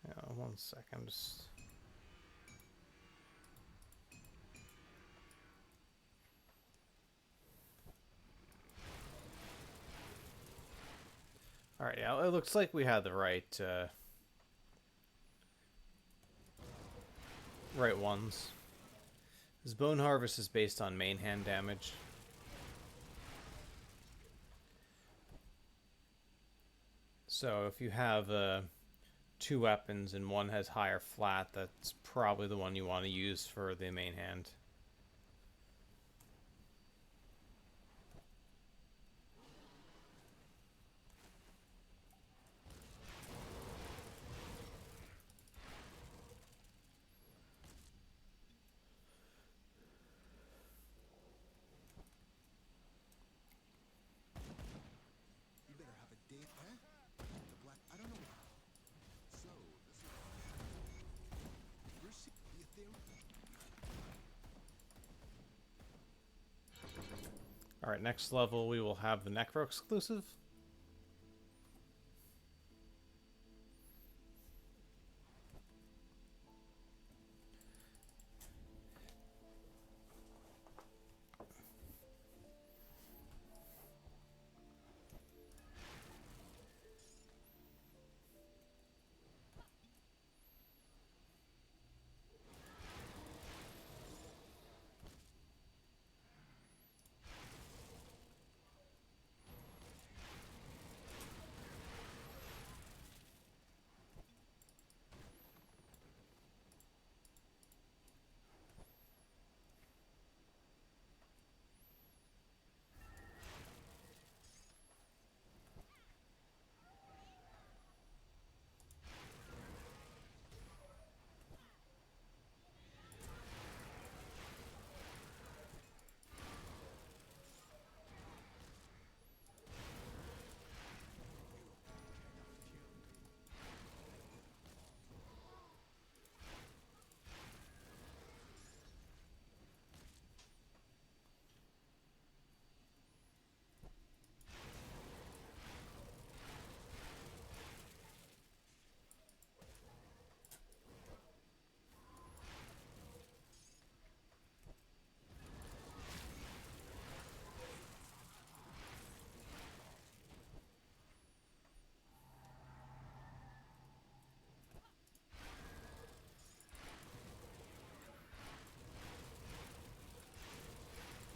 Yeah, 1 second. Just... All right, yeah, it looks like we had the right ones. This Bone Harvest is based on main hand damage. So if you have two weapons and one has higher flat, that's probably the one you want to use for the main hand. You better have a date, huh? The black. I don't know. So this is. We're the ethereal. All right, next level we will have the Necro exclusive.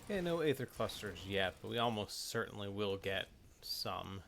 Yeah, no Aether Clusters yet, but we almost certainly will get some.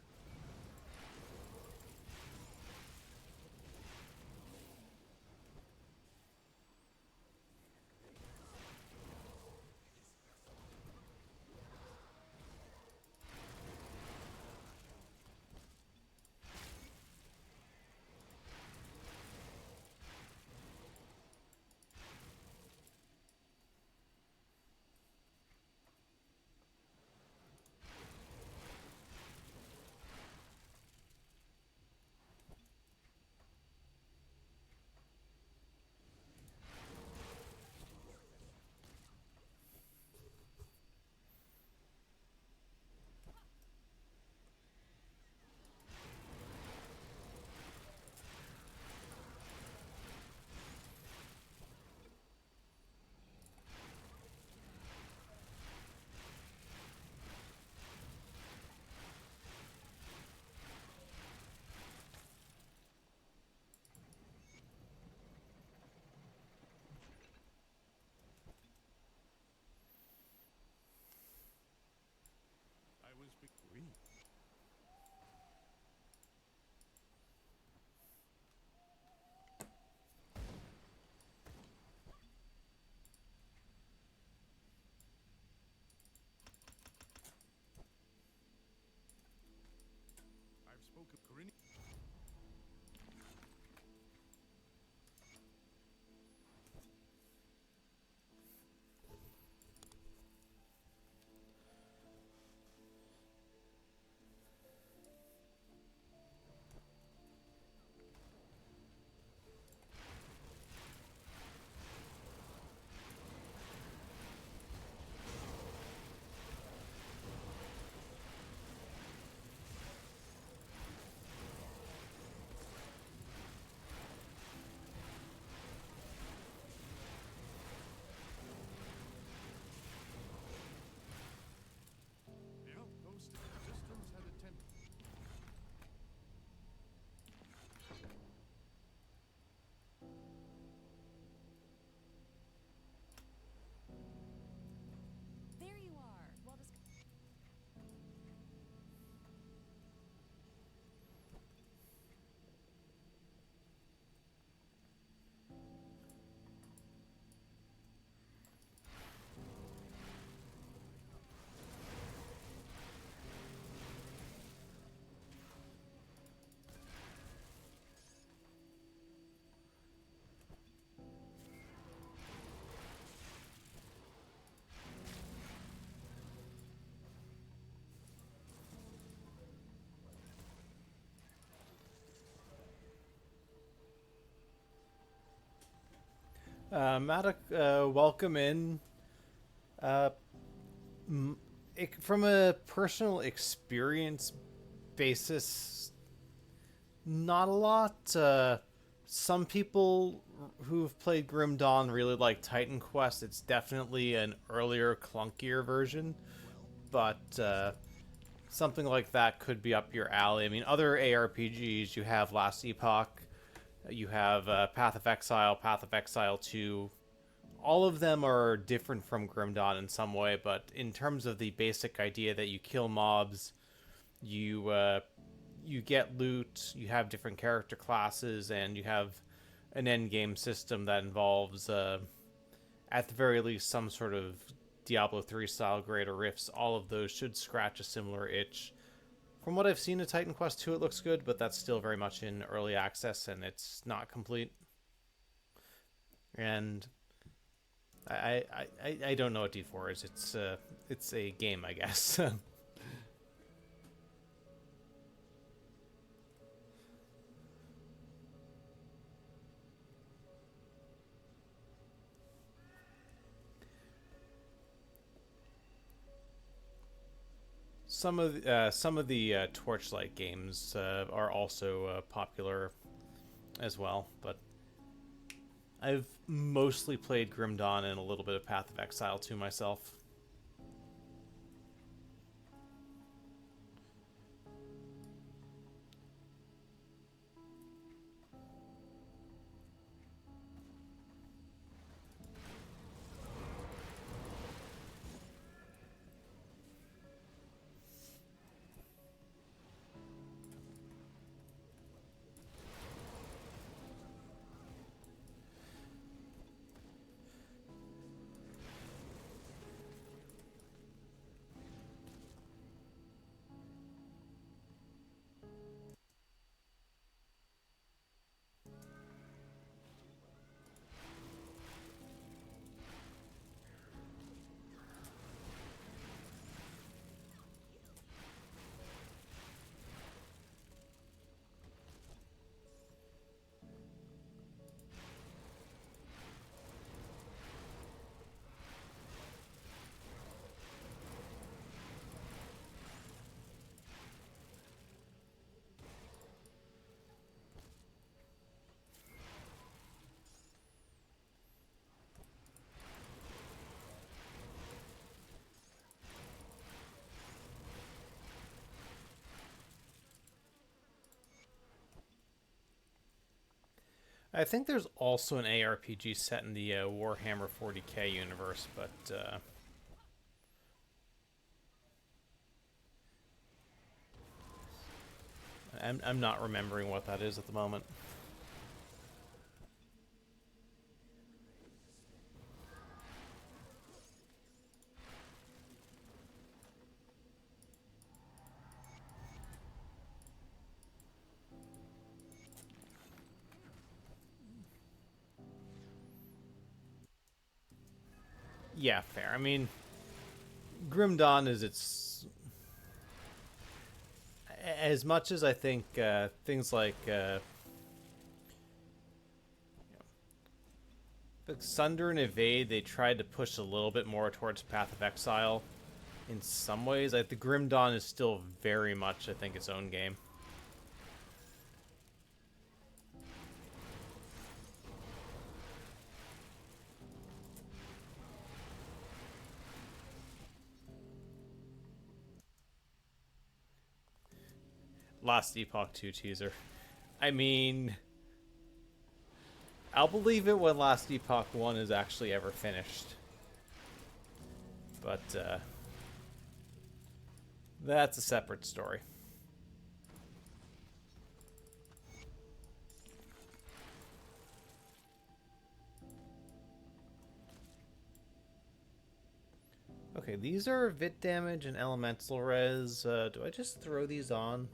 Maddox, welcome in. Uh, from a personal experience basis, not a lot. Some people who've played Grim Dawn really like Titan Quest. It's definitely an earlier, clunkier version, but something like that could be up your alley. I mean, other ARPGs, you have Last Epoch, you have Path of Exile 2. All of them are different from Grim Dawn in some way, but in terms of the basic idea that you kill mobs, you you get loot, you have different character classes, and you have an end game system that involves, at the very least, some sort of Diablo 3 style greater rifts. All of those should scratch a similar itch. From what I've seen of Titan Quest 2, it looks good, but that's still very much in early access and it's not complete. And I don't know what D4 is. It's a game, I guess. Some of the Torchlight games are also popular as well, but I've mostly played Grim Dawn and a little bit of Path of Exile 2 myself. I think there's also an ARPG set in the Warhammer 40k universe, but I'm not remembering what that is at the moment. Yeah, fair. I mean, Grim Dawn is its as much as I think things like Sunder and Evade, they tried to push a little bit more towards Path of Exile. In some ways, the Grim Dawn is still very much, I think, its own game. Last Epoch 2 teaser. I mean, I'll believe it when Last Epoch 1 is actually ever finished. But that's a separate story. Okay, these are Vit damage and Elemental Res. Do I just throw these on?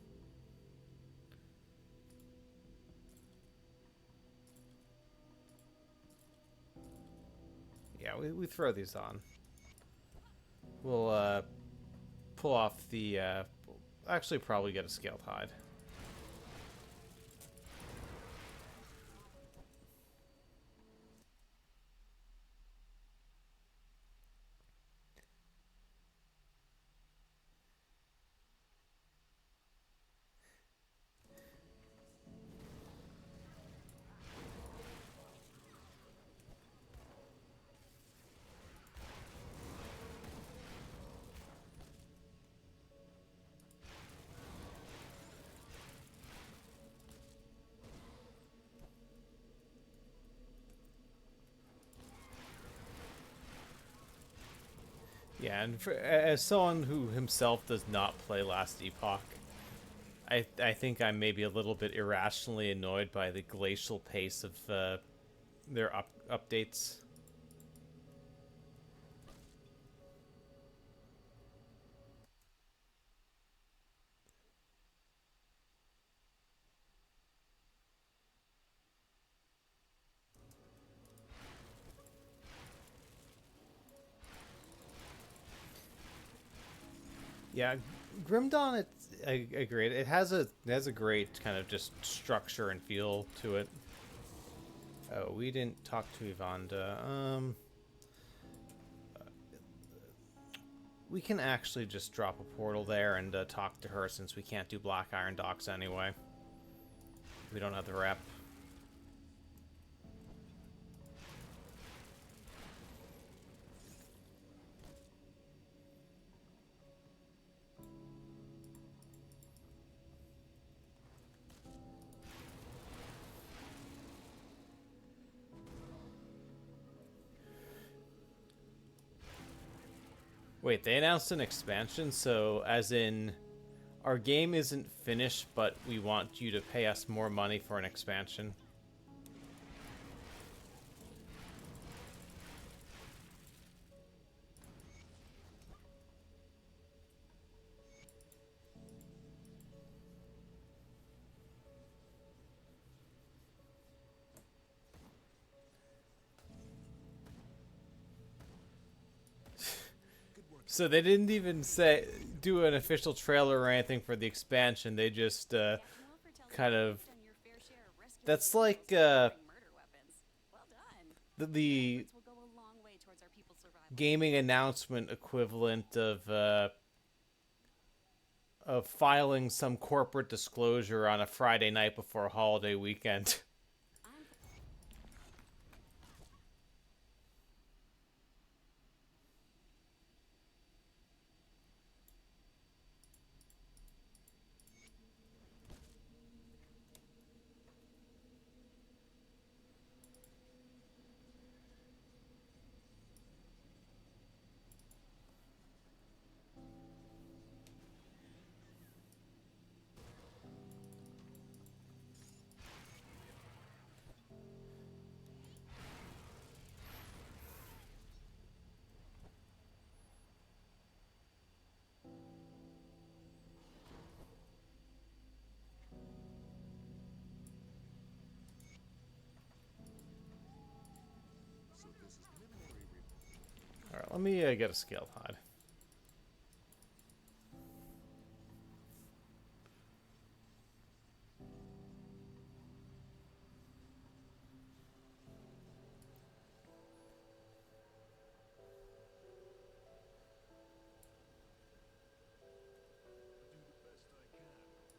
Yeah, we throw these on. We'll pull off the... actually probably get a Scaled Hide. Yeah, and as someone who himself does not play Last Epoch, I think I'm maybe a little bit irrationally annoyed by the glacial pace of their updates. Yeah, Grim Dawn, I agree. It has a great kind of just structure and feel to it. Oh, we didn't talk to Ivanda. We can actually just drop a portal there and talk to her since we can't do Black Iron Docks anyway. We don't have the rep. Wait, they announced an expansion, so as in our game isn't finished, but we want you to pay us more money for an expansion. Good work. So they didn't even say do an official trailer or anything for the expansion. They just kind of that's like the gaming announcement equivalent of filing some corporate disclosure on a Friday night before a holiday weekend. So this is preliminary. All right, let me get a scale pod. Do the best I can with what I've got.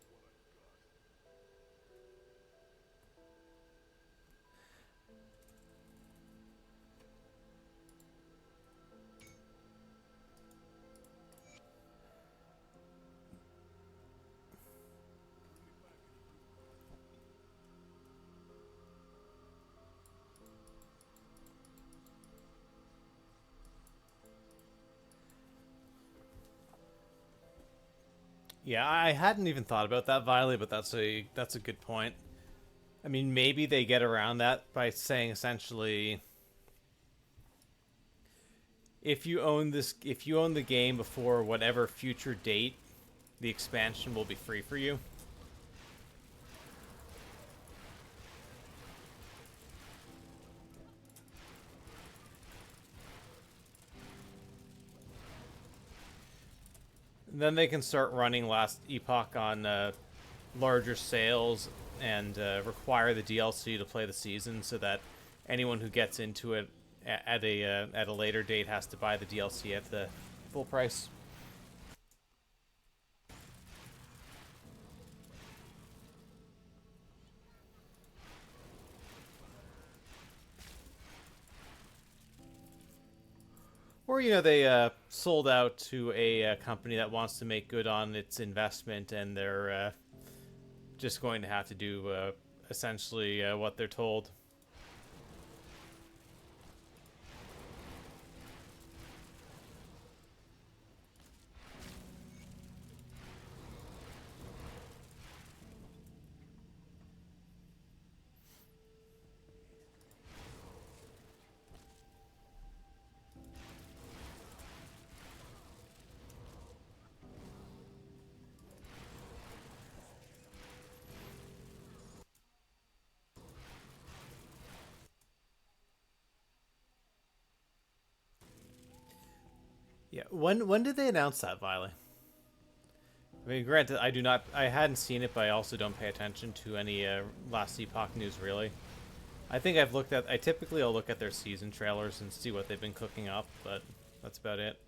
Yeah, I hadn't even thought about that, Viley, but that's a good point. I mean, maybe they get around that by saying essentially, if you own the game before whatever future date, the expansion will be free for you. And then they can start running Last Epoch on larger sales and require the DLC to play the season, so that anyone who gets into it at a later date has to buy the DLC at the full price. Or they sold out to a company that wants to make good on its investment, and they're just going to have to do essentially what they're told. Yeah. When did they announce that, Violet? I mean, granted, I hadn't seen it, but I also don't pay attention to any Last Epoch news, really. I think I typically I'll look at their season trailers and see what they've been cooking up, but that's about it.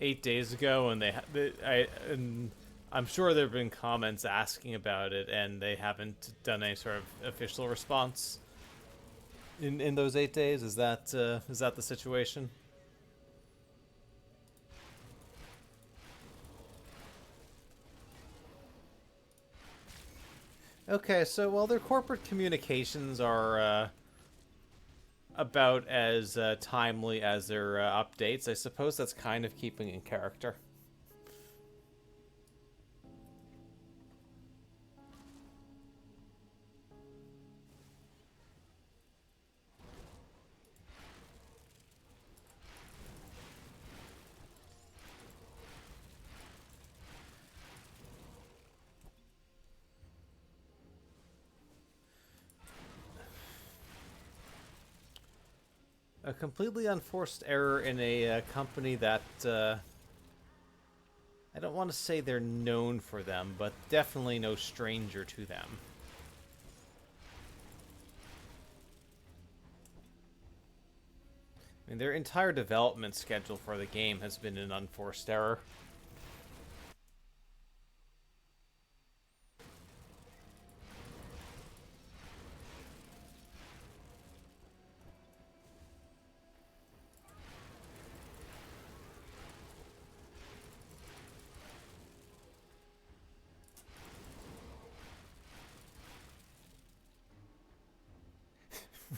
8 days ago, and I'm sure there have been comments asking about it, and they haven't done any sort of official response in those 8 days. Is that the situation? Okay, so while their corporate communications are about as timely as their updates, I suppose that's kind of keeping in character. A completely unforced error in a company that I don't want to say they're known for them, but definitely no stranger to them. I mean, their entire development schedule for the game has been an unforced error.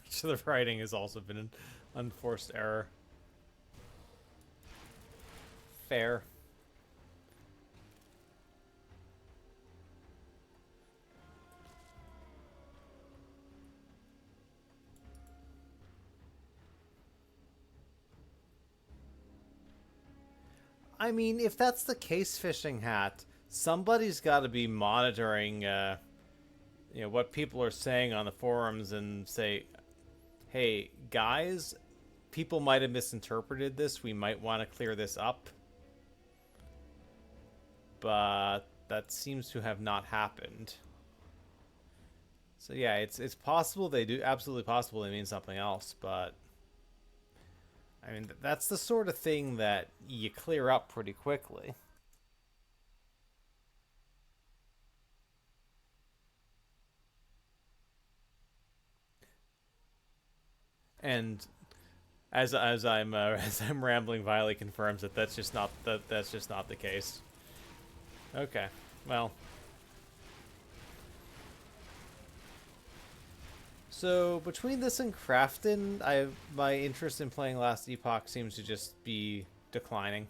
Which the writing has also been an unforced error. Fair. I mean, if that's the case, Fishing Hat, somebody's got to be monitoring, what people are saying on the forums and say, "Hey, guys, people might have misinterpreted this. We might want to clear this up." But that seems to have not happened. So yeah, it's possible they do, absolutely possible they mean something else, but I mean, that's the sort of thing that you clear up pretty quickly. And as I'm as I'm rambling, Violet confirms that that's just not the case. Okay, well. So between this and Crafton, my interest in playing Last Epoch seems to just be declining.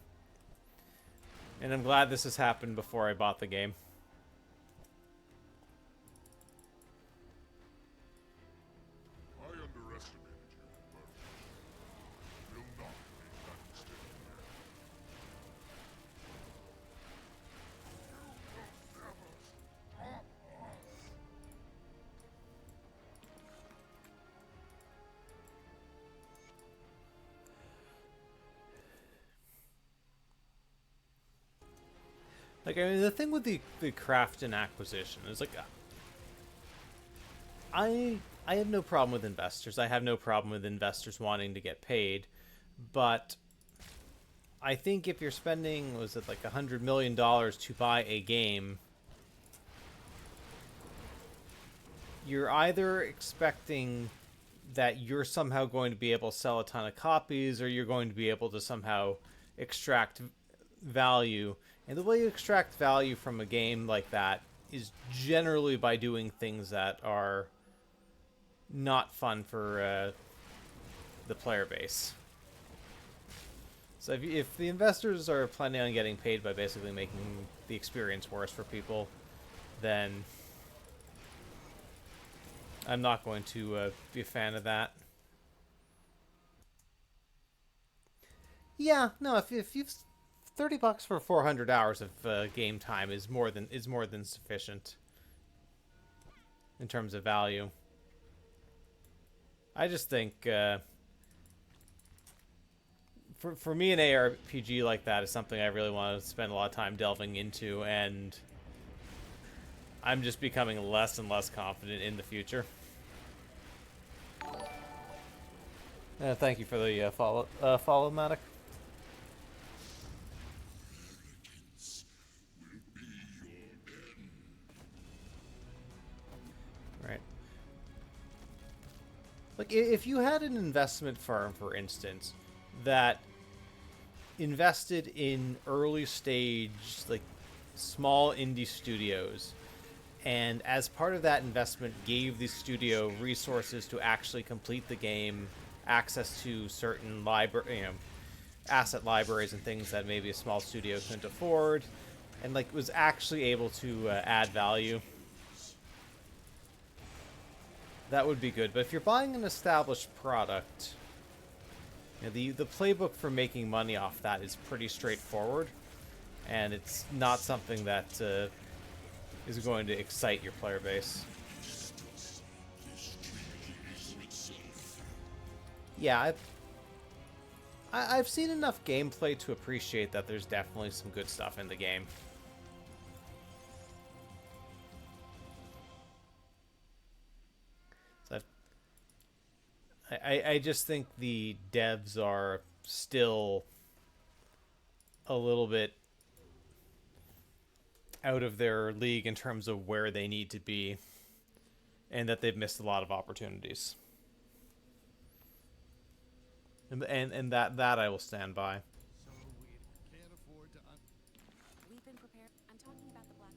And I'm glad this has happened before I bought the game. I underestimated you, but will not make that mistake again. You will never stop us. Like, I mean, the thing with the Crafton acquisition is, like, I have no problem with investors. I have no problem with investors wanting to get paid, but I think if you're spending, was it like $100 million to buy a game, you're either expecting that you're somehow going to be able to sell a ton of copies, or you're going to be able to somehow extract value. And the way you extract value from a game like that is generally by doing things that are not fun for the player base. So if the investors are planning on getting paid by basically making the experience worse for people, then I'm not going to be a fan of that. Yeah, no. If you've $30 for 400 hours of game time is more than sufficient in terms of value. I just think for me an ARPG like that is something I really want to spend a lot of time delving into, and I'm just becoming less and less confident in the future. Thank you for the follow, Matic. Right. Like, if you had an investment firm, for instance, that invested in early stage, like, small indie studios, and as part of that investment gave the studio resources to actually complete the game, access to certain asset libraries and things that maybe a small studio couldn't afford, and like was actually able to add value, that would be good. But if you're buying an established product, the playbook for making money off that is pretty straightforward, and it's not something that is going to excite your player base. Yeah, I've seen enough gameplay to appreciate that there's definitely some good stuff in the game. So I just think the devs are still a little bit out of their league in terms of where they need to be, and that they've missed a lot of opportunities. And that I will stand by. So we can't afford to. We've been prepared. I'm talking about the black.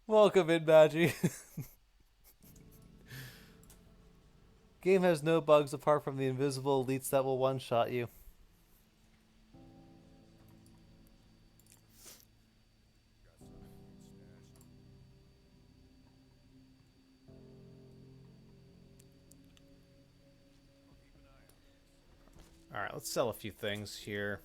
Welcome in, Badgie. Game has no bugs apart from the invisible elites that will one-shot you. Alright, let's sell a few things here.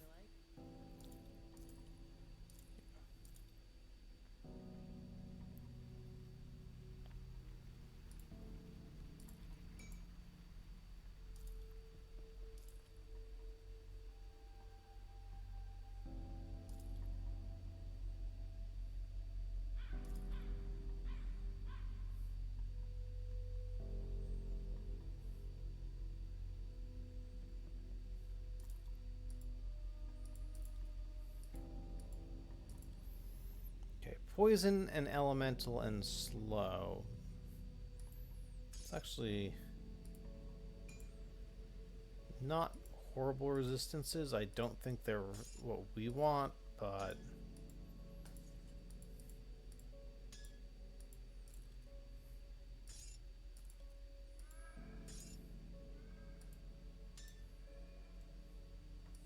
Okay, poison and elemental and slow. It's actually not horrible resistances. I don't think they're what we want, but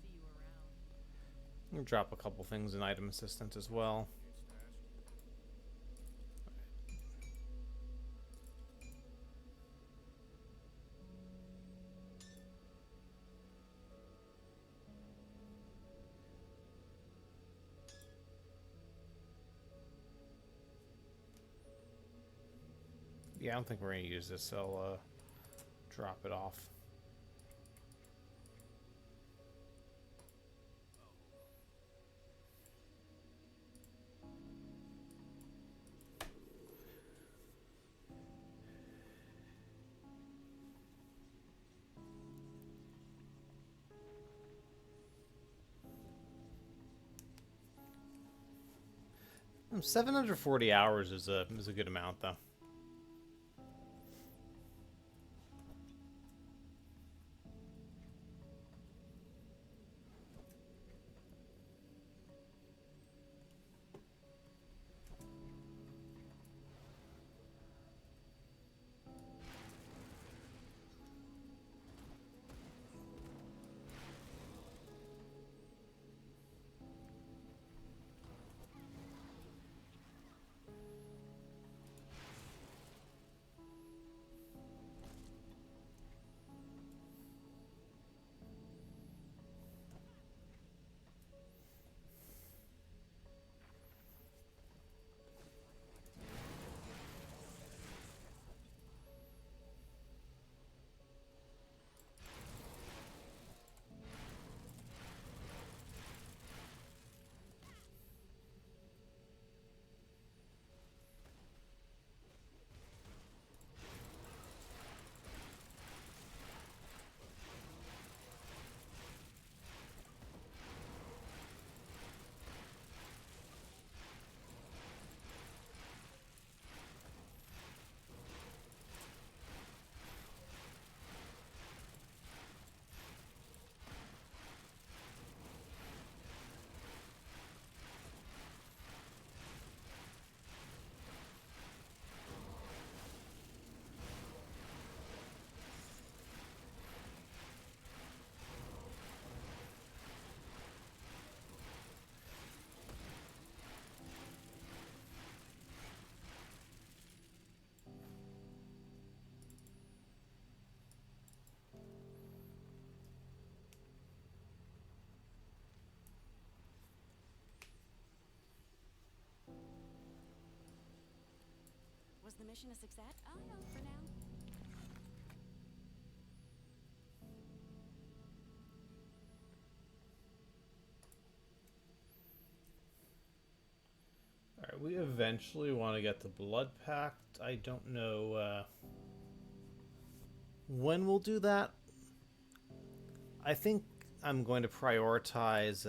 See you around. I'm gonna drop a couple things in item assistant as well. Yeah, I don't think we're gonna use this, so I'll drop it off. 740 hours is a good amount, though. Was the mission a success? Oh no, for now. Alright, we eventually want to get the Blood Pact. I don't know when we'll do that. I think I'm going to prioritize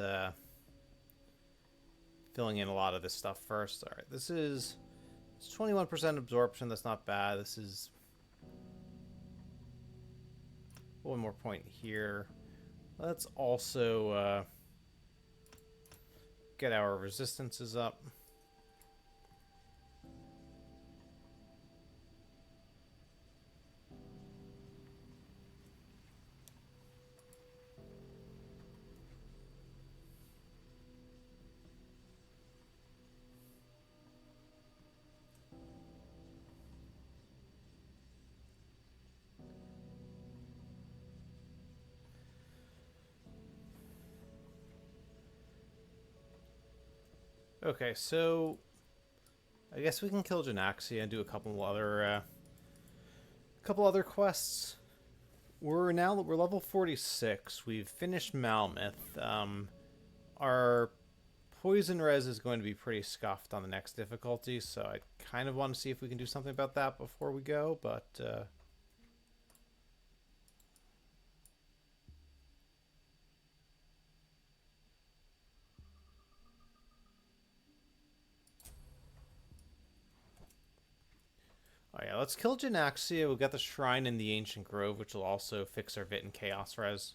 filling in a lot of this stuff first. Alright, this is... It's 21% absorption, that's not bad. This is... One more point here. Let's also get our resistances up. Okay, so I guess we can kill Janaxia and do a couple other quests. We're level 46. We've finished Malmeth. Our poison res is going to be pretty scuffed on the next difficulty, so I kind of want to see if we can do something about that before we go, but oh yeah, let's kill Janaxia. We've got the Shrine in the Ancient Grove, which will also fix our Vit and Chaos res.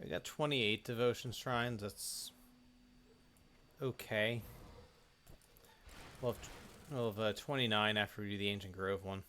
We got 28 devotion shrines. That's okay. We'll have 29 after we do the Ancient Grove one.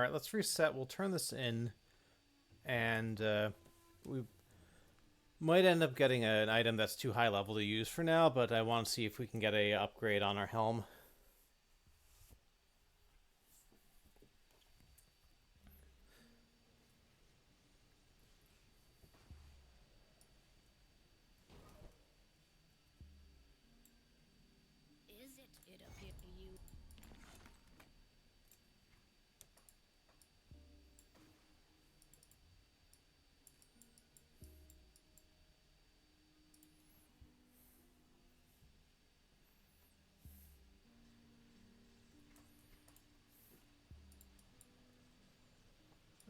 Alright, let's reset. We'll turn this in, and we might end up getting an item that's too high level to use for now, but I want to see if we can get a upgrade on our helm. Is it? It appeared to you.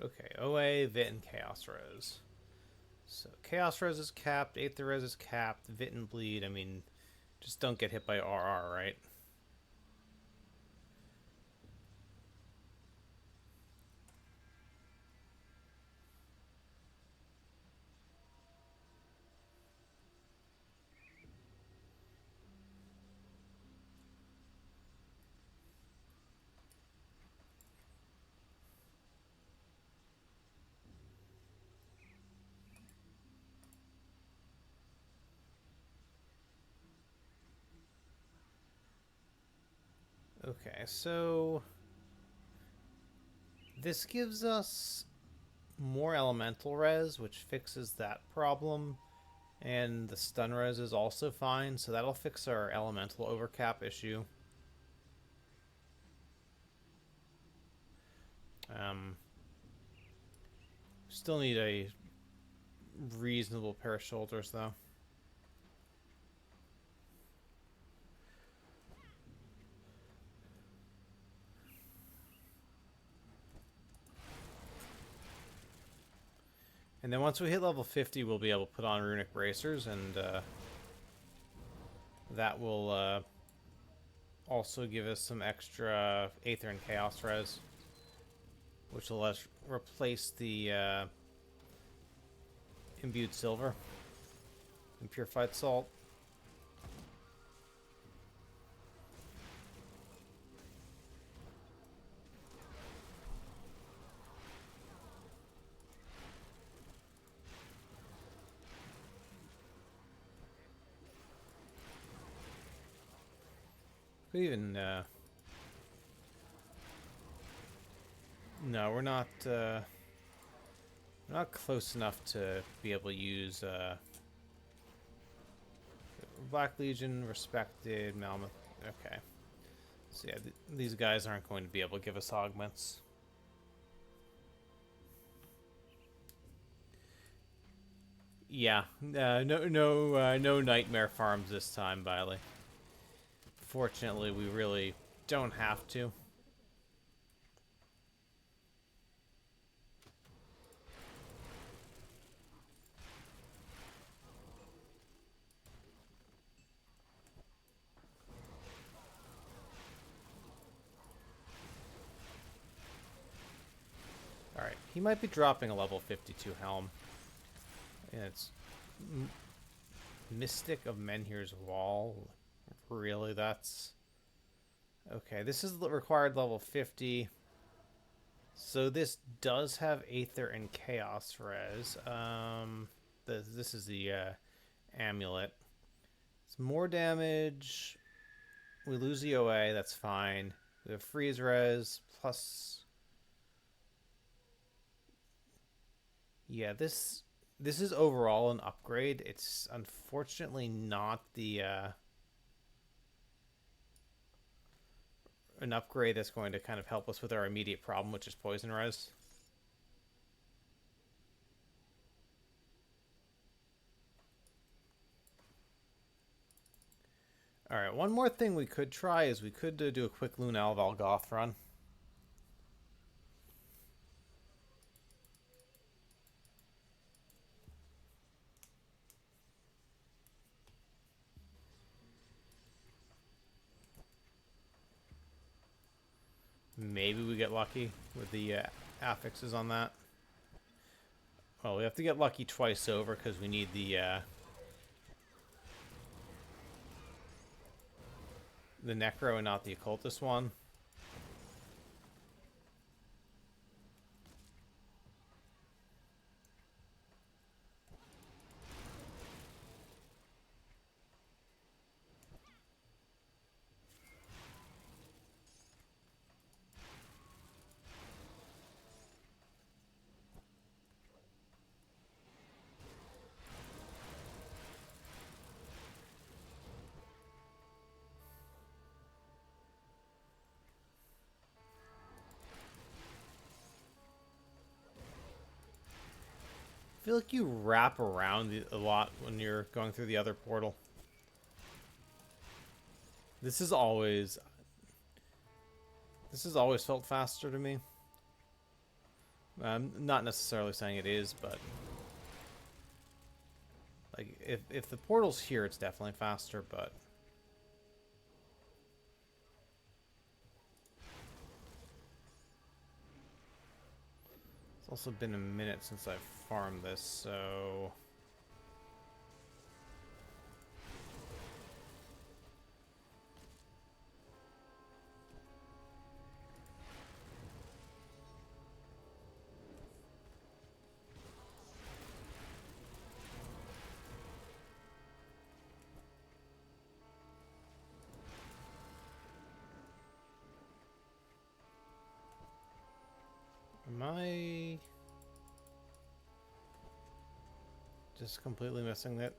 Okay, OA, Vit, and Chaos Res. So Chaos Res is capped, Aether Res is capped, Vit and Bleed, I mean, just don't get hit by RR, right? Okay, so this gives us more elemental res, which fixes that problem, and the stun res is also fine, so that'll fix our elemental overcap issue. Still need a reasonable pair of shoulders, though. And then once we hit level 50, we'll be able to put on runic bracers, and that will also give us some extra Aether and Chaos res, which will let us replace the imbued silver and purified salt. Could even no, we're not close enough to be able to use Black Legion, Respected, Malmoth. Okay. So yeah, these guys aren't going to be able to give us augments. Yeah, no nightmare farms this time, Biley. Fortunately, we really don't have to. Alright, he might be dropping a level 52 helm. And it's Mystic of Menhir's Wall. Really, that's... Okay, this is the required level 50. So this does have Aether and Chaos res. This is the amulet. It's more damage. We lose the OA, that's fine. We have freeze res plus... Yeah, this is overall an upgrade. It's unfortunately not the an upgrade that's going to kind of help us with our immediate problem, which is poison res. Alright, one more thing we could try is we could do a quick Lunel Valgoth run. Maybe we get lucky with the affixes on that. Well, we have to get lucky twice over because we need the Necro and not the Occultist one. feel like you wrap around a lot when you're going through the other portal. This has always felt faster to me. I'm not necessarily saying it is, but like if the portal's here, it's definitely faster, but it's also been a minute since I've farmed this, so am I just completely missing it?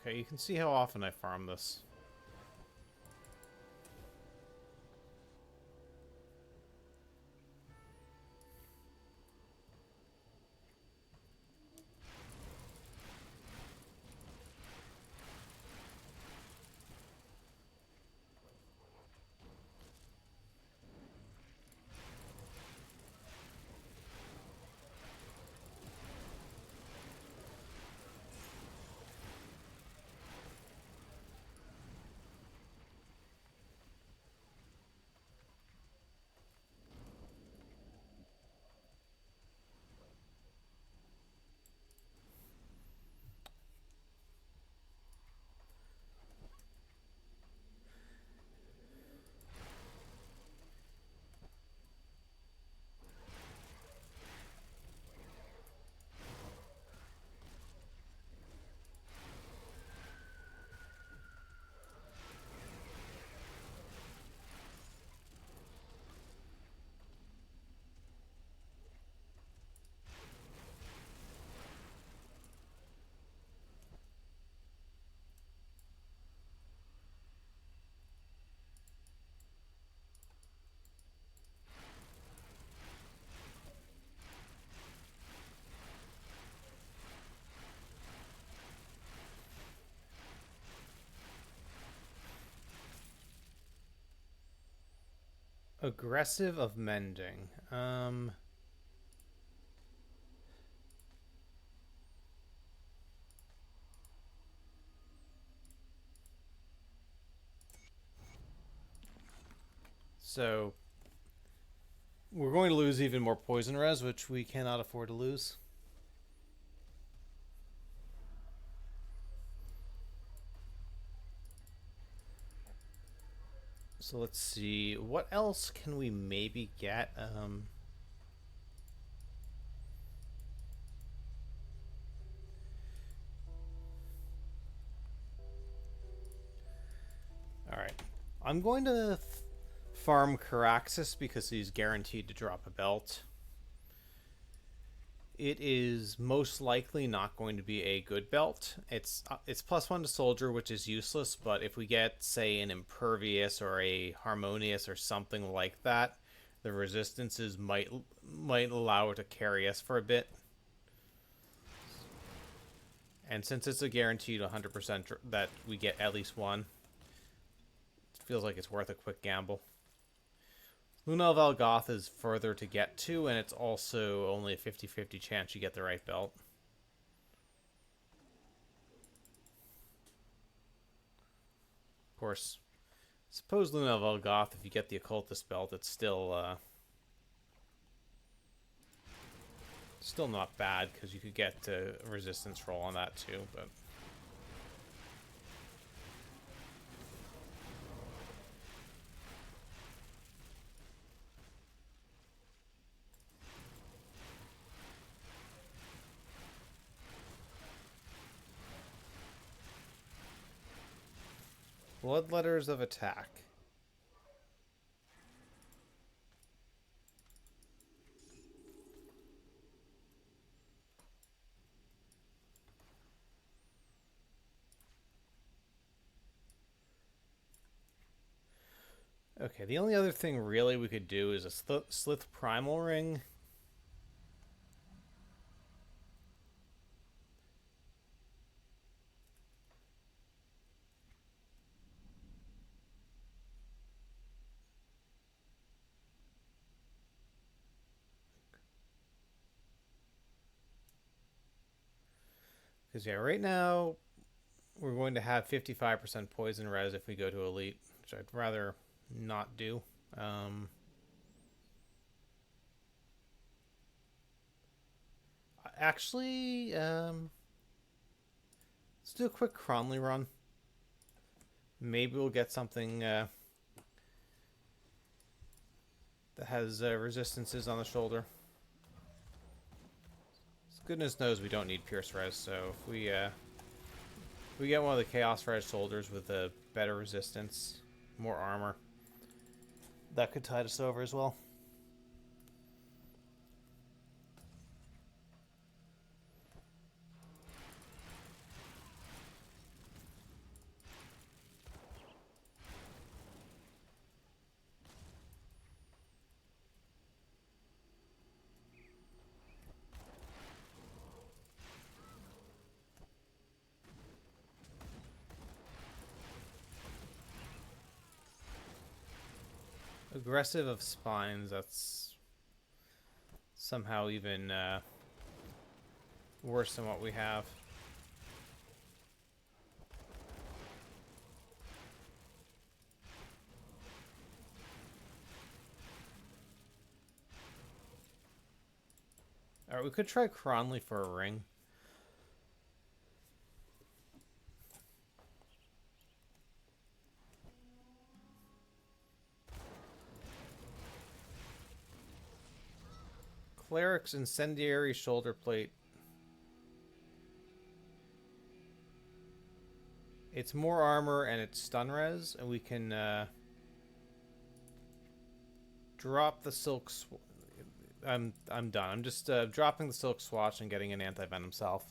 Okay, you can see how often I farm this. Aggressive of mending. So we're going to lose even more poison res, which we cannot afford to lose. So let's see, what else can we maybe get? All right, I'm going to farm Caraxes because he's guaranteed to drop a belt. It is most likely not going to be a good belt. It's +1 to soldier, which is useless, but if we get, say, an impervious or a harmonious or something like that, the resistances might allow it to carry us for a bit. And since it's a guaranteed 100% that we get at least one, it feels like it's worth a quick gamble. Luna of Elgoth is further to get to, and it's also only a 50-50 chance you get the right belt. Of course, suppose Luna of Elgoth, if you get the Occultist belt, it's still not bad, because you could get a resistance roll on that too, but Blood letters of attack. Okay, the only other thing really we could do is a Slith Primal Ring. Because, yeah, right now we're going to have 55% poison res if we go to Elite, which I'd rather not do. Actually, let's do a quick Cronley run. Maybe we'll get something that has resistances on the shoulder. Goodness knows we don't need Pierce Res, so if we get one of the Chaos Res shoulders with a better resistance, more armor, that could tide us over as well. Aggressive of spines, that's somehow even worse than what we have. Alright, we could try Cronley for a ring. Cleric's Incendiary Shoulder Plate. It's more armor and it's stun res, and we can drop the Silk I'm done. I'm just dropping the Silk Swatch and getting an Anti-Venom Salve.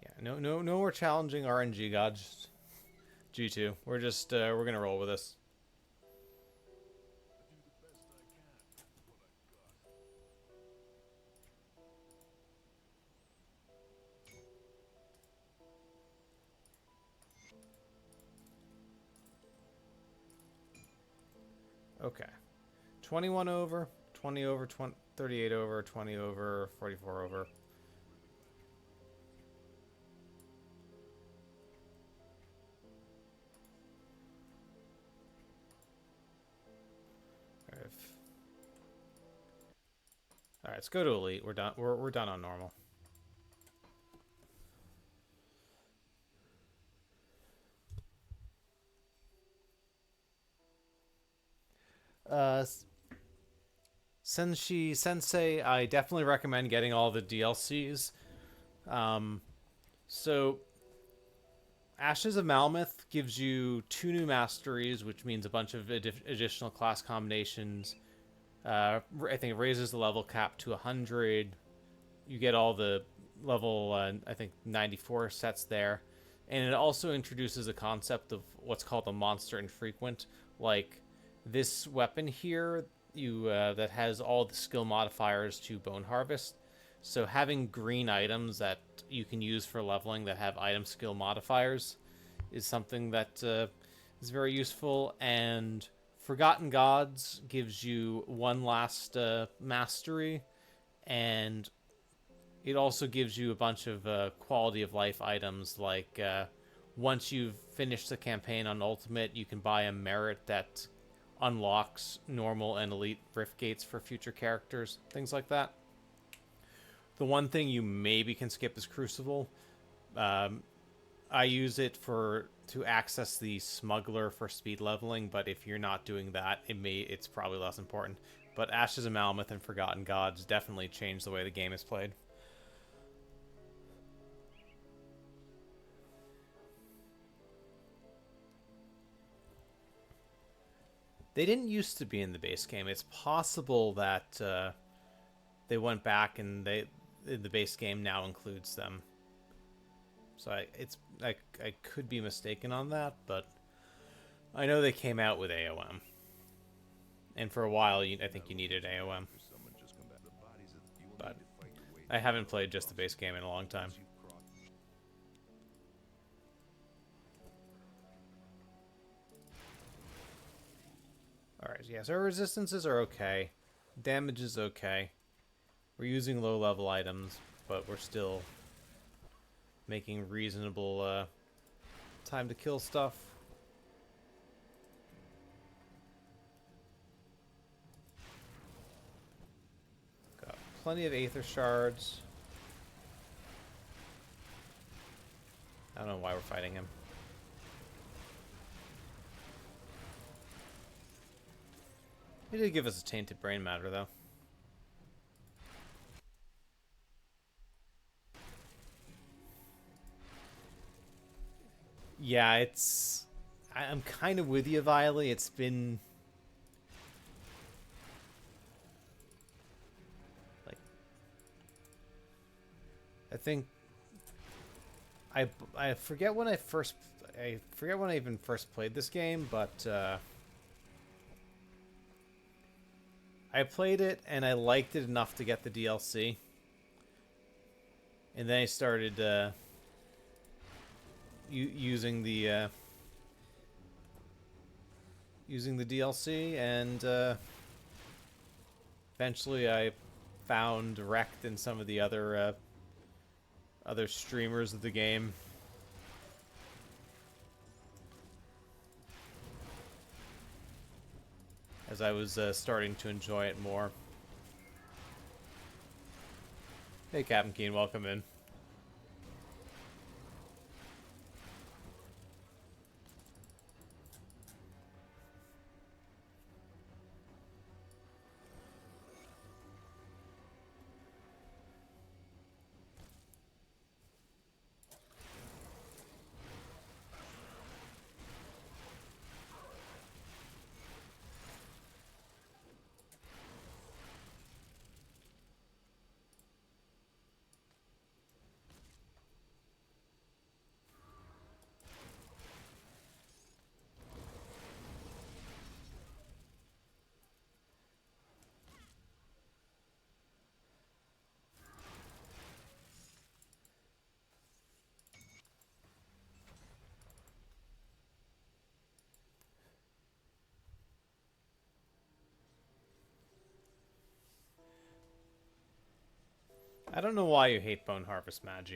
Yeah, no more challenging RNG gods. G2. We're just we're gonna roll with this. Okay. 21 over, 20 over, 38 over, 20 over, 44 over. Alright, let's go to Elite. We're done. We're done on normal. Senshi Sensei, I definitely recommend getting all the DLCs. So, Ashes of Malmeth gives you 2 new masteries, which means a bunch of additional class combinations. I think it raises the level cap to 100. You get all the level, I think, 94 sets there. And it also introduces a concept of what's called a monster infrequent. Like, this weapon here, that has all the skill modifiers to Bone Harvest. So having green items that you can use for leveling that have item skill modifiers is something that is very useful. And Forgotten Gods gives you one last mastery, and it also gives you a bunch of quality of life items, like once you've finished the campaign on Ultimate, you can buy a merit that unlocks normal and elite rift gates for future characters, things like that. The one thing you maybe can skip is Crucible. I use it to access the Smuggler for speed leveling, but if you're not doing that, it's probably less important. But Ashes of Malmeth and Forgotten Gods definitely change the way the game is played. They didn't used to be in the base game. It's possible that they went back and the base game now includes them. So I could be mistaken on that, but I know they came out with AOM, and for a while I think you needed AOM, Someone just come back. The bodies of you will but need to fight your way I haven't through played just the base game in a long time. once you've crossed. Alright, yeah, so our resistances are okay. Damage is okay. We're using low level items, but we're still making reasonable time to kill stuff. Got plenty of Aether Shards. I don't know why we're fighting him. He did give us a tainted brain matter, though. Yeah, it's... I'm kind of with you, Viley. It's been... like... I think... I forget when I first... I forget when I even first played this game, but... I played it, and I liked it enough to get the DLC. And then I started using the DLC, and eventually I found Wrecked and some of the other streamers of the game. As I was starting to enjoy it more. Hey, Captain Keen, welcome in. I don't know why you hate Bone Harvest Magi.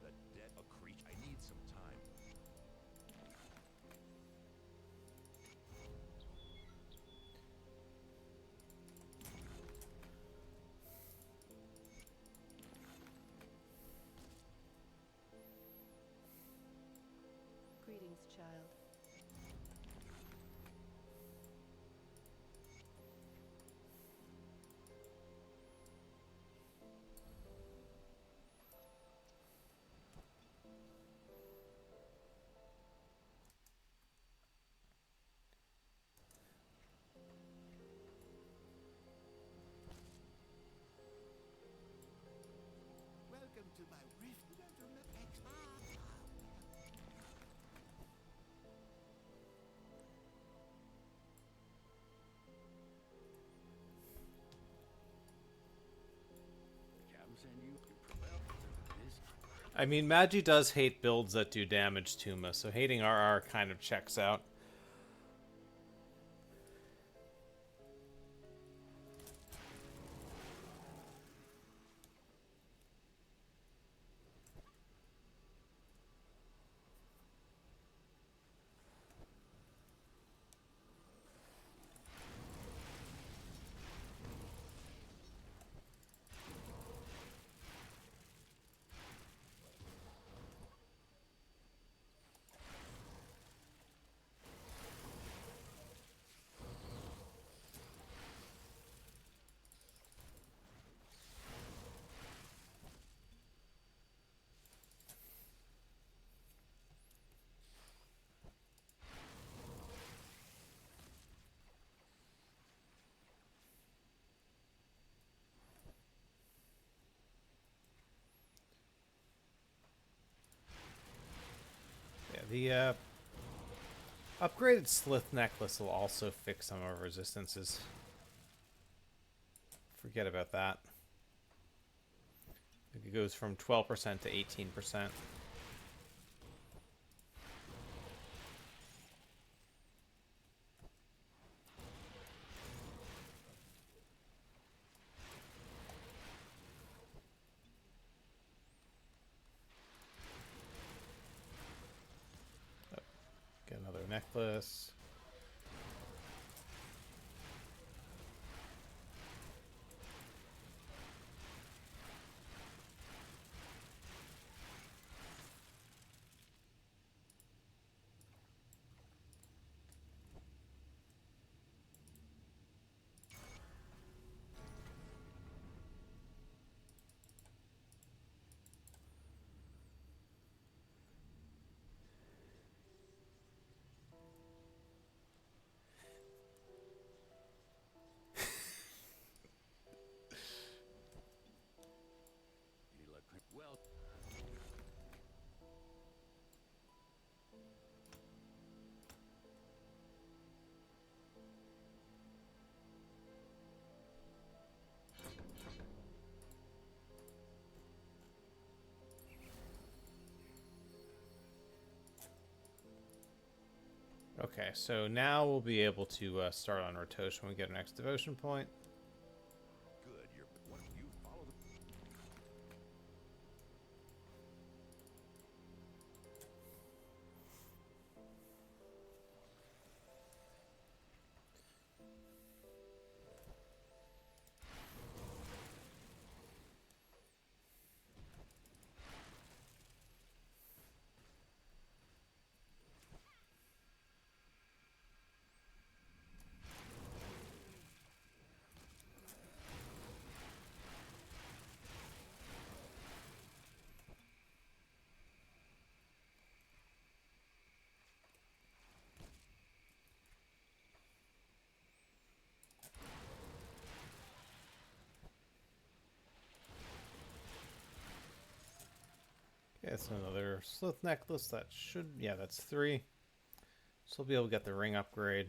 The dead a creature. I need some time. Greetings, child. Welcome to my rift. Captain saying you prevail. This I mean, Magi does hate builds that do damage to him, so hating RR kind of checks out. The upgraded Slith necklace will also fix some of our resistances. Forget about that. It goes from 12% to 18%. Get another necklace. Any luck? Well, Okay, so now we'll be able to start on Ritosh when we get our next devotion point. Good. You're. What you follow the. Okay, that's another Slith necklace. That should, yeah, that's 3. So we'll be able to get the ring upgrade.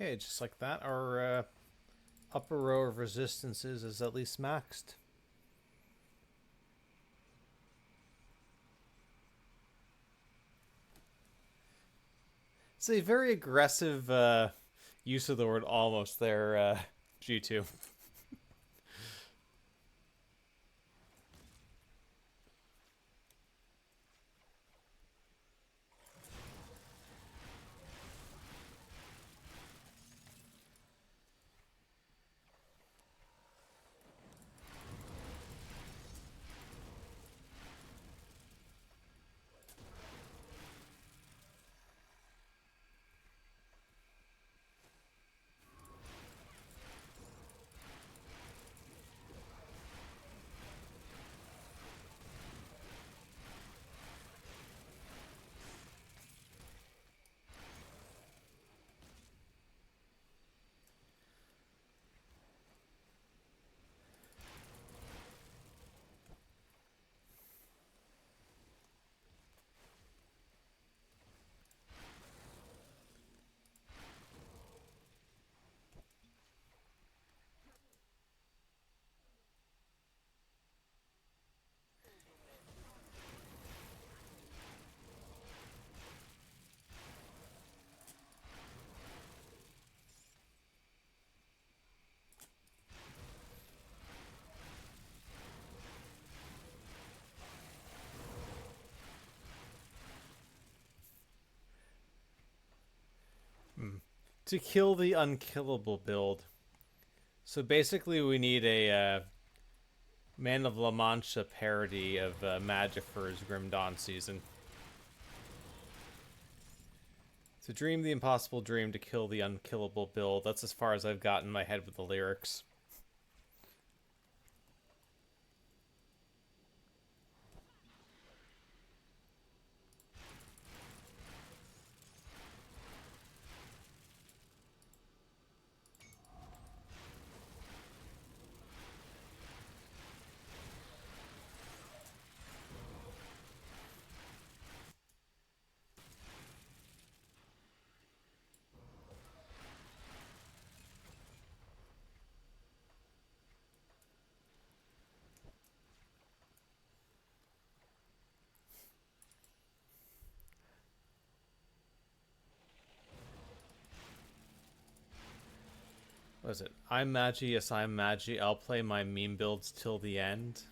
Okay, just like that, our upper row of resistances is at least maxed. It's a very aggressive use of the word almost there, G2. To kill the unkillable build. So basically, we need a Man of La Mancha parody of Magic for his Grim Dawn season. To dream the impossible dream to kill the unkillable build. That's as far as I've gotten in my head with the lyrics. What is it? I'm Magi, yes, I'm Magi. I'll play my meme builds till the end.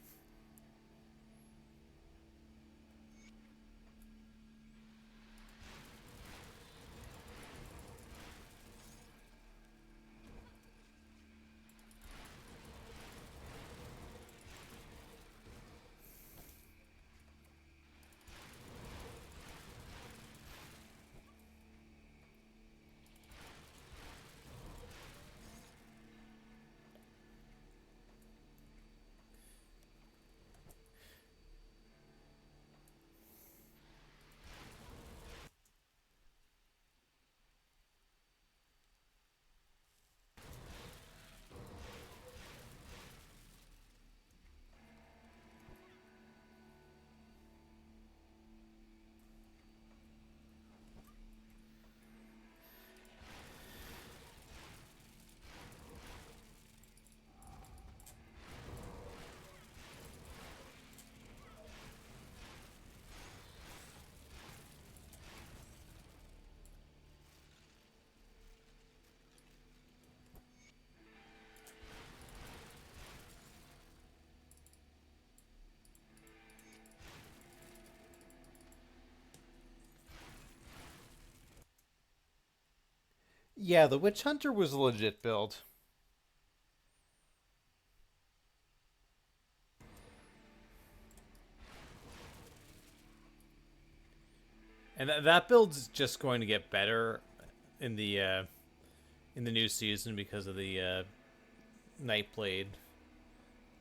Yeah, the Witch Hunter was a legit build. And that build's just going to get better in the new season because of the Nightblade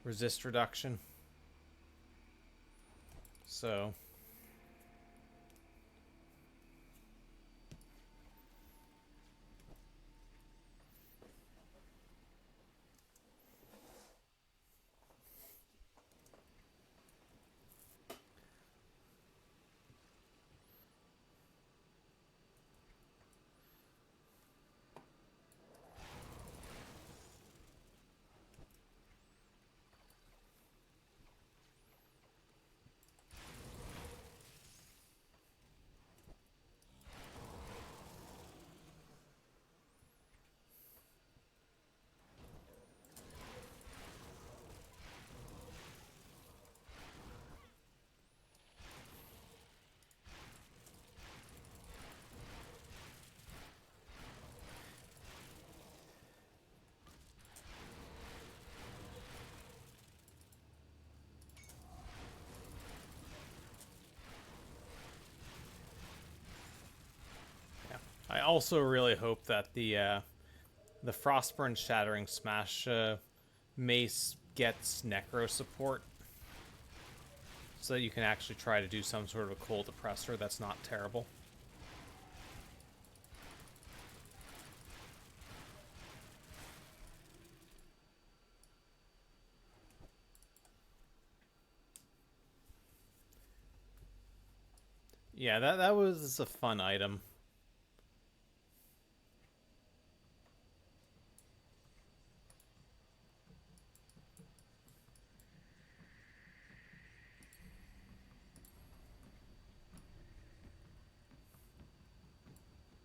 resist reduction. So I also really hope that the Frostburn Shattering Smash mace gets Necro support, so that you can actually try to do some sort of a cold oppressor that's not terrible. Yeah, that was a fun item.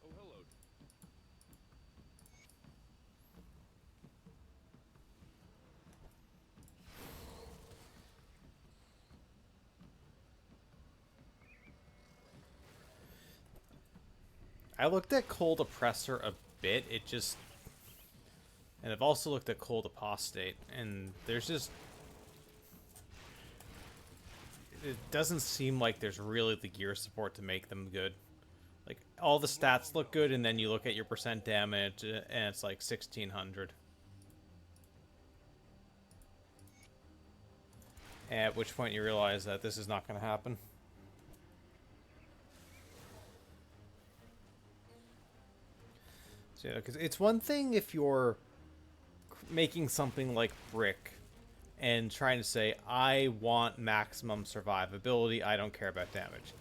Oh, hello. I looked at Cold Oppressor a bit. It just... And I've also looked at Cold Apostate, and there's just... It doesn't seem like there's really the gear support to make them good. Like, all the stats look good, and then you look at your percent damage, and it's like 1600. At which point you realize that this is not going to happen. So, yeah, because it's one thing if you're making something like Brick and trying to say, I want maximum survivability, I don't care about damage.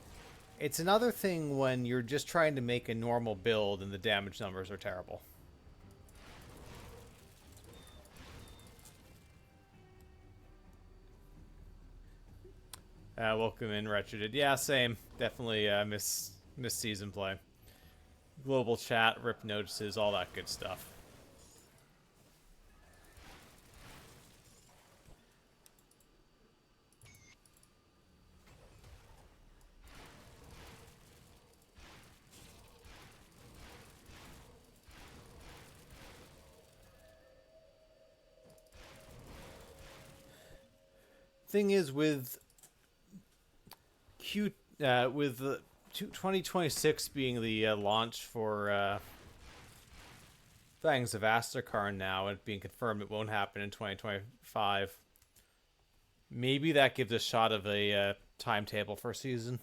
It's another thing when you're just trying to make a normal build and the damage numbers are terrible. Welcome in, Wretched. Yeah, same. Definitely miss season play. Global chat, rip notices, all that good stuff. Thing is, with with the 2026 being the launch for Fangs of Astrakarn now, and being confirmed it won't happen in 2025, maybe that gives a shot of a timetable for a season.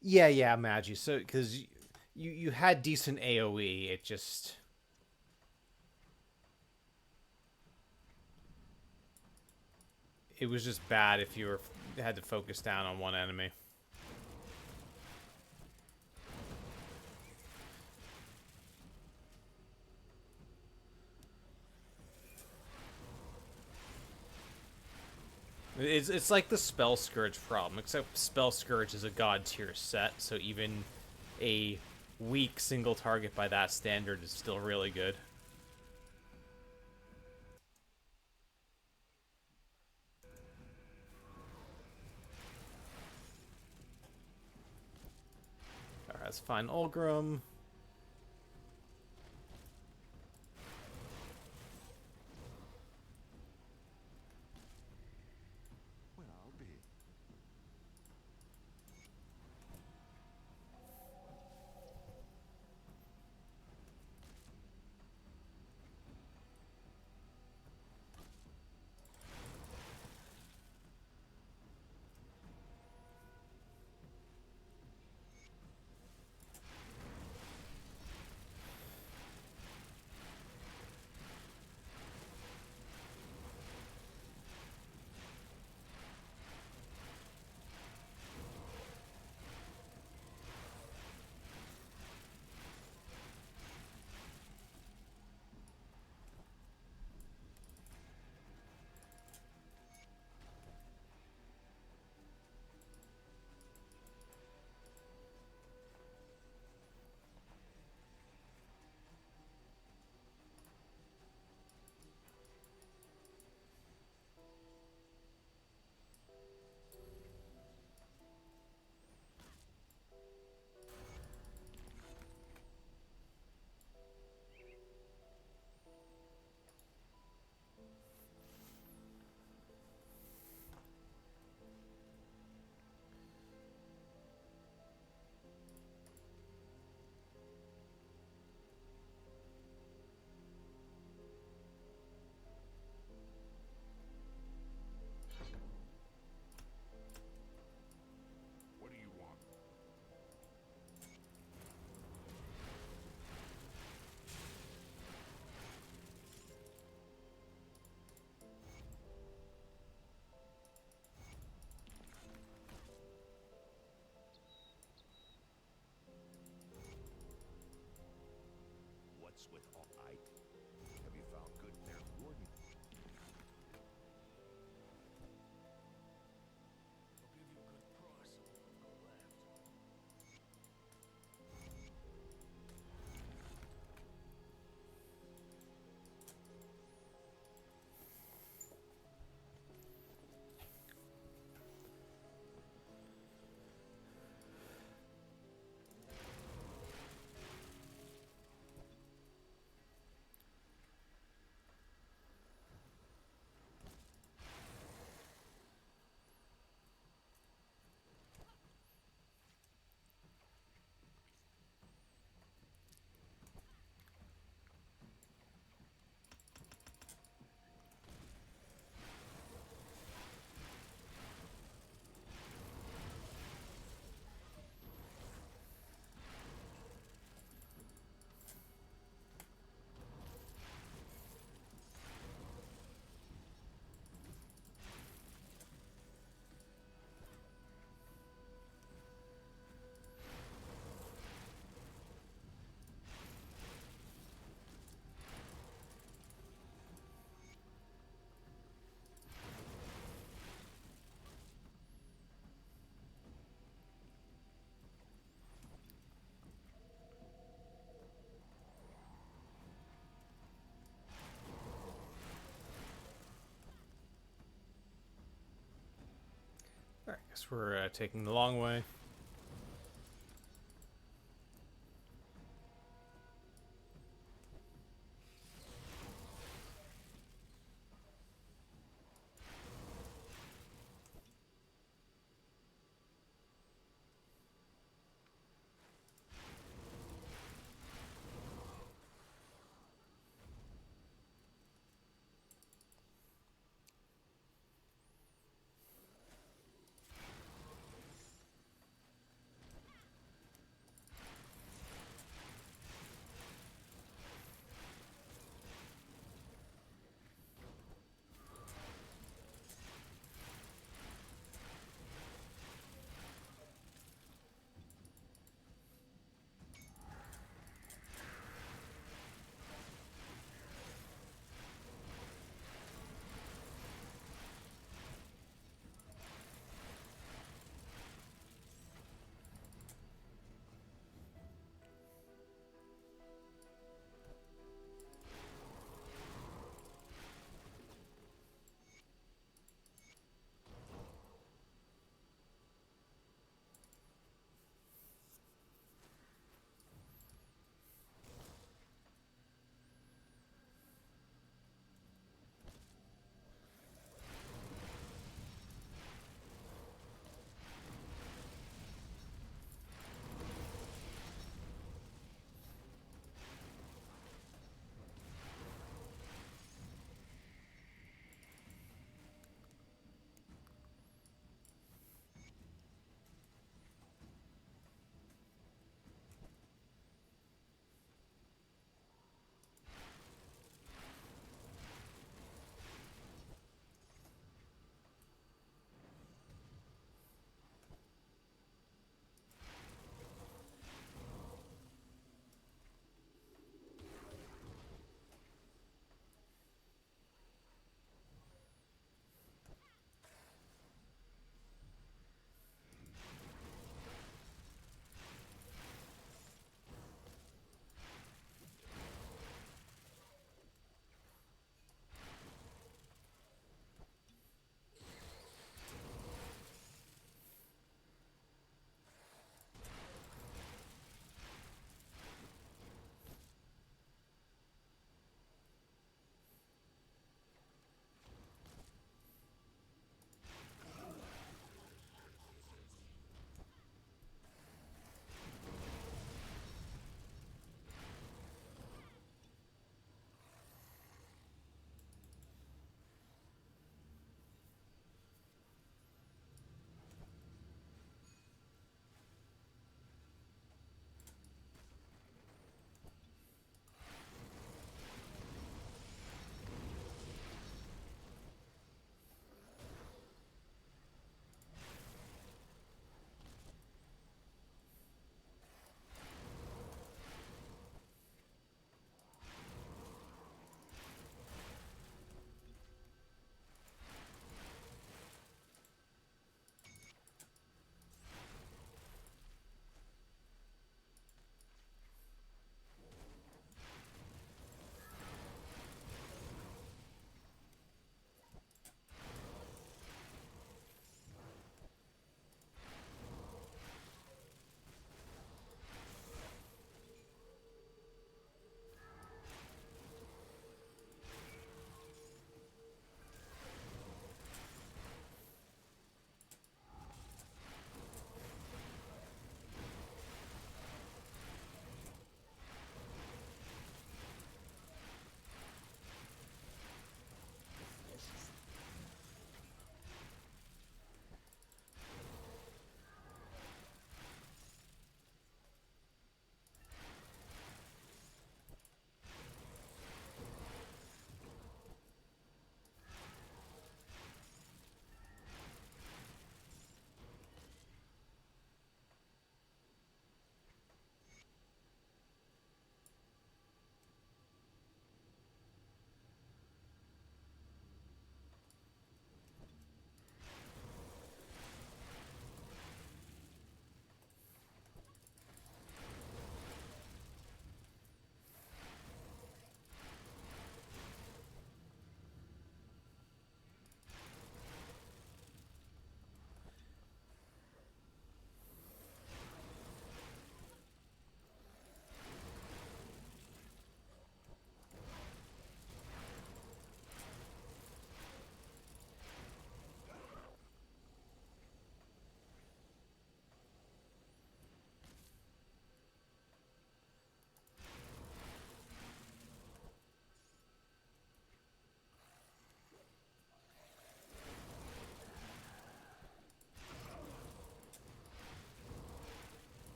Yeah, Magi. So, because you had decent AoE, it just... It was just bad if you had to focus down on one enemy. It's like the Spell Scourge problem, except Spell Scourge is a god tier set, so even a weak single target by that standard is still really good. Alright, let's find Ulgrim. Well, I'll be. What do you want? What's with all I? Have you found good there, Gordon? I'll give you a good price on what I've got left. Guess we're taking the long way.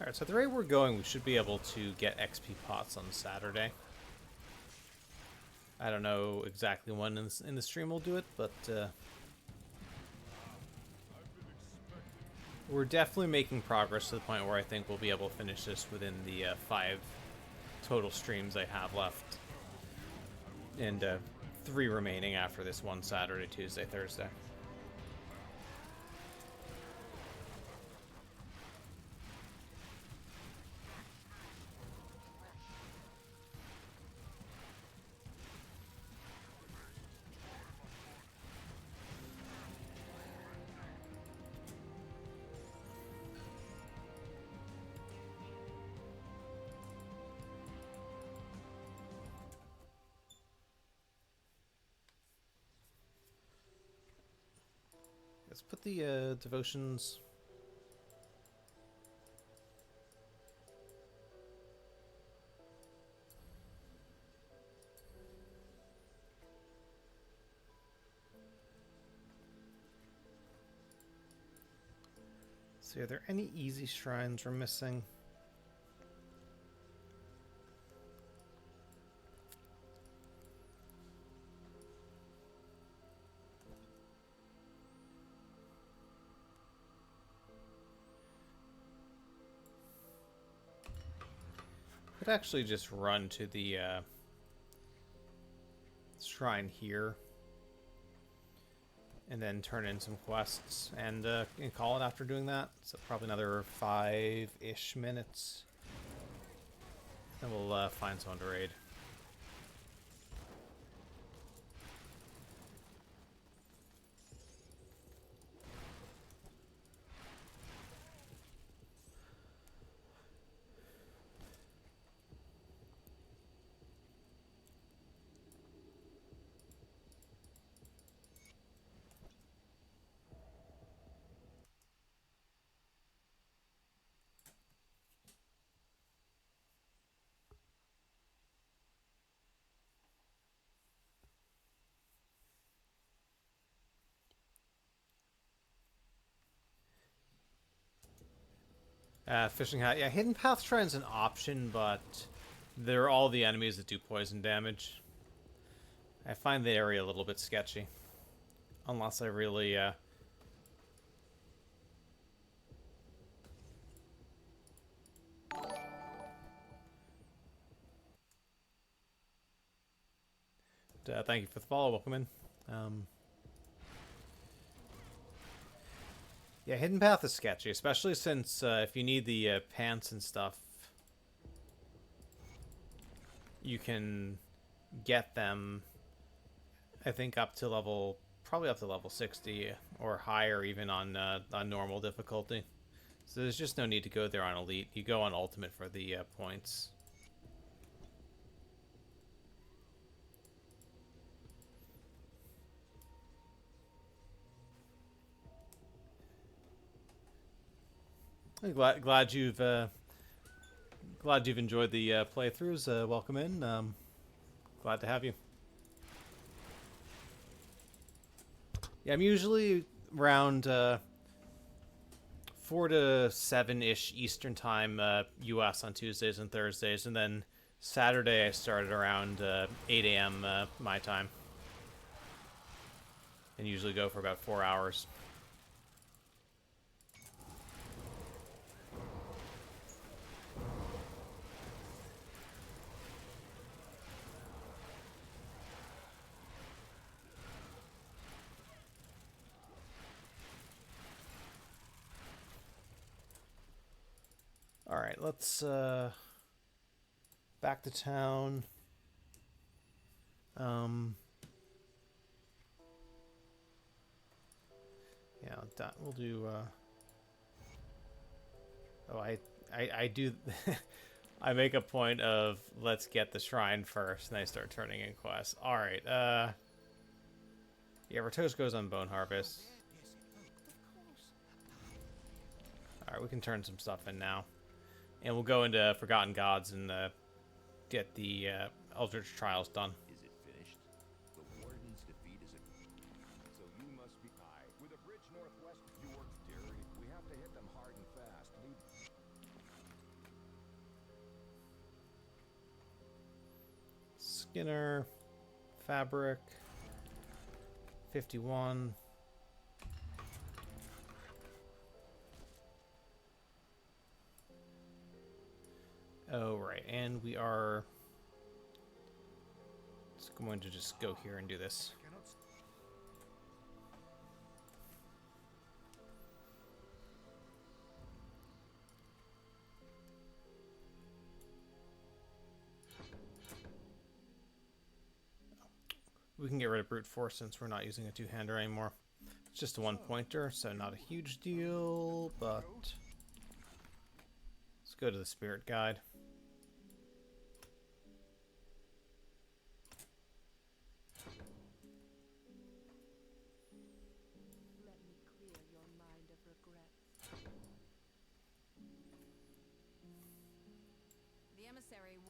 Alright, so at the rate we're going, we should be able to get XP pots on Saturday. I don't know exactly when in the stream we'll do it, but we're definitely making progress to the point where I think we'll be able to finish this within the 5 total streams I have left. And 3 remaining after this one Saturday, Tuesday, Thursday. Let's put the devotions. See, are there any easy shrines we're missing? Could actually just run to the shrine here and then turn in some quests and call it after doing that. So probably another 5-ish minutes. Then we'll find someone to raid. Fishing hat. Yeah, hidden path shrine's an option, but they're all the enemies that do poison damage. I find the area a little bit sketchy. Unless I really, thank you for the follow. Welcome in. Yeah, hidden path is sketchy, especially since if you need the pants and stuff, you can get them, I think, probably up to level 60 or higher, even on normal difficulty. So there's just no need to go there on elite. You go on ultimate for the points. I'm glad you've enjoyed the playthroughs. Welcome in. Glad to have you. Yeah, I'm usually around 4 to 7-ish Eastern time, US on Tuesdays and Thursdays, and then Saturday I started around 8 a.m. My time, and usually go for about 4 hours. All right, let's back to town. Yeah, we'll do. Oh, I do. I make a point of let's get the shrine first, and I start turning in quests. All right. Yeah, Ratos goes on Bone Harvest. All right, we can turn some stuff in now, and we'll go into Forgotten Gods and get the Eldritch Trials done. Is it finished? The Warden's defeat is so you must be high. With a bridge northwest, you work Derry. We have to hit them hard and fast. Skinner, Fabric, 51. Oh, right, and we are going to just go here and do this. Cannot. We can get rid of brute force since we're not using a two-hander anymore. It's just a one-pointer, so not a huge deal, but let's go to the spirit guide. Let me clear your mind of regrets. The emissary.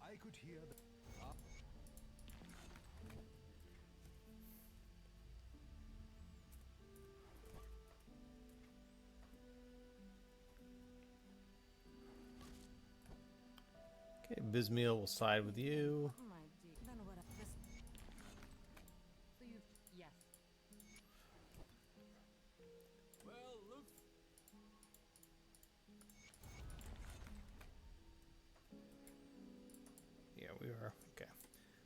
I could hear the. Okay, Bismeal will side with you. My dear. Then what? This. So you. Yes. Well, look. Yeah, we are okay.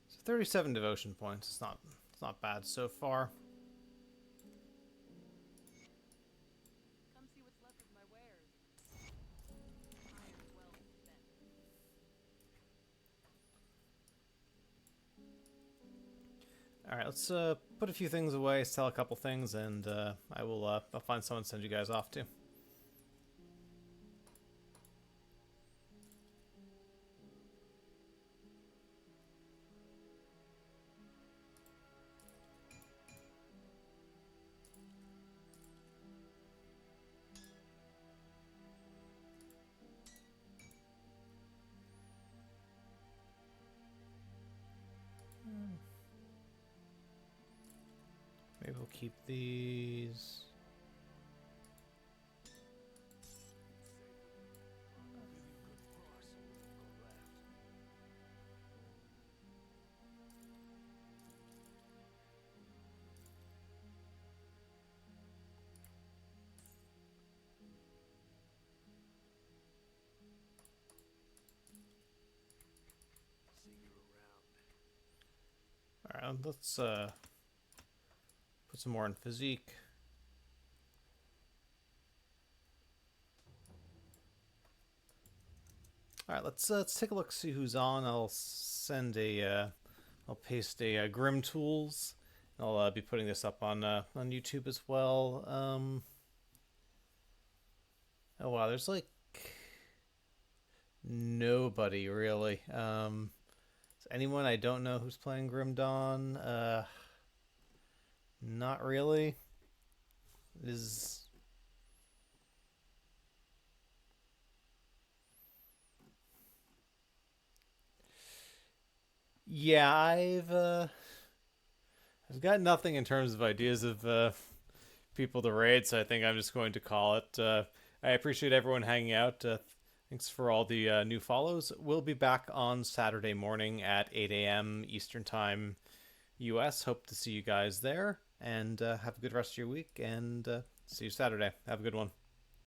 So 37 devotion points. It's not bad so far. Come see what's left of my wares. Iron well spent. All right, let's put a few things away, sell a couple things, and I'll find someone to send you guys off to. Maybe we'll keep these. I'll give you a good price on what you've got left. See you around. All right, let's put some more in physique. All right, let's take a look, see who's on. I'll paste a Grim Tools. I'll be putting this up on YouTube as well. Oh wow, there's like nobody really. Is anyone I don't know who's playing Grim Dawn? Not really. Is yeah, I've got nothing in terms of ideas of people to raid, so I think I'm just going to call it. I appreciate everyone hanging out. Thanks for all the new follows. We'll be back on Saturday morning at 8 a.m. Eastern Time, US. Hope to see you guys there, and have a good rest of your week, and see you Saturday. Have a good one.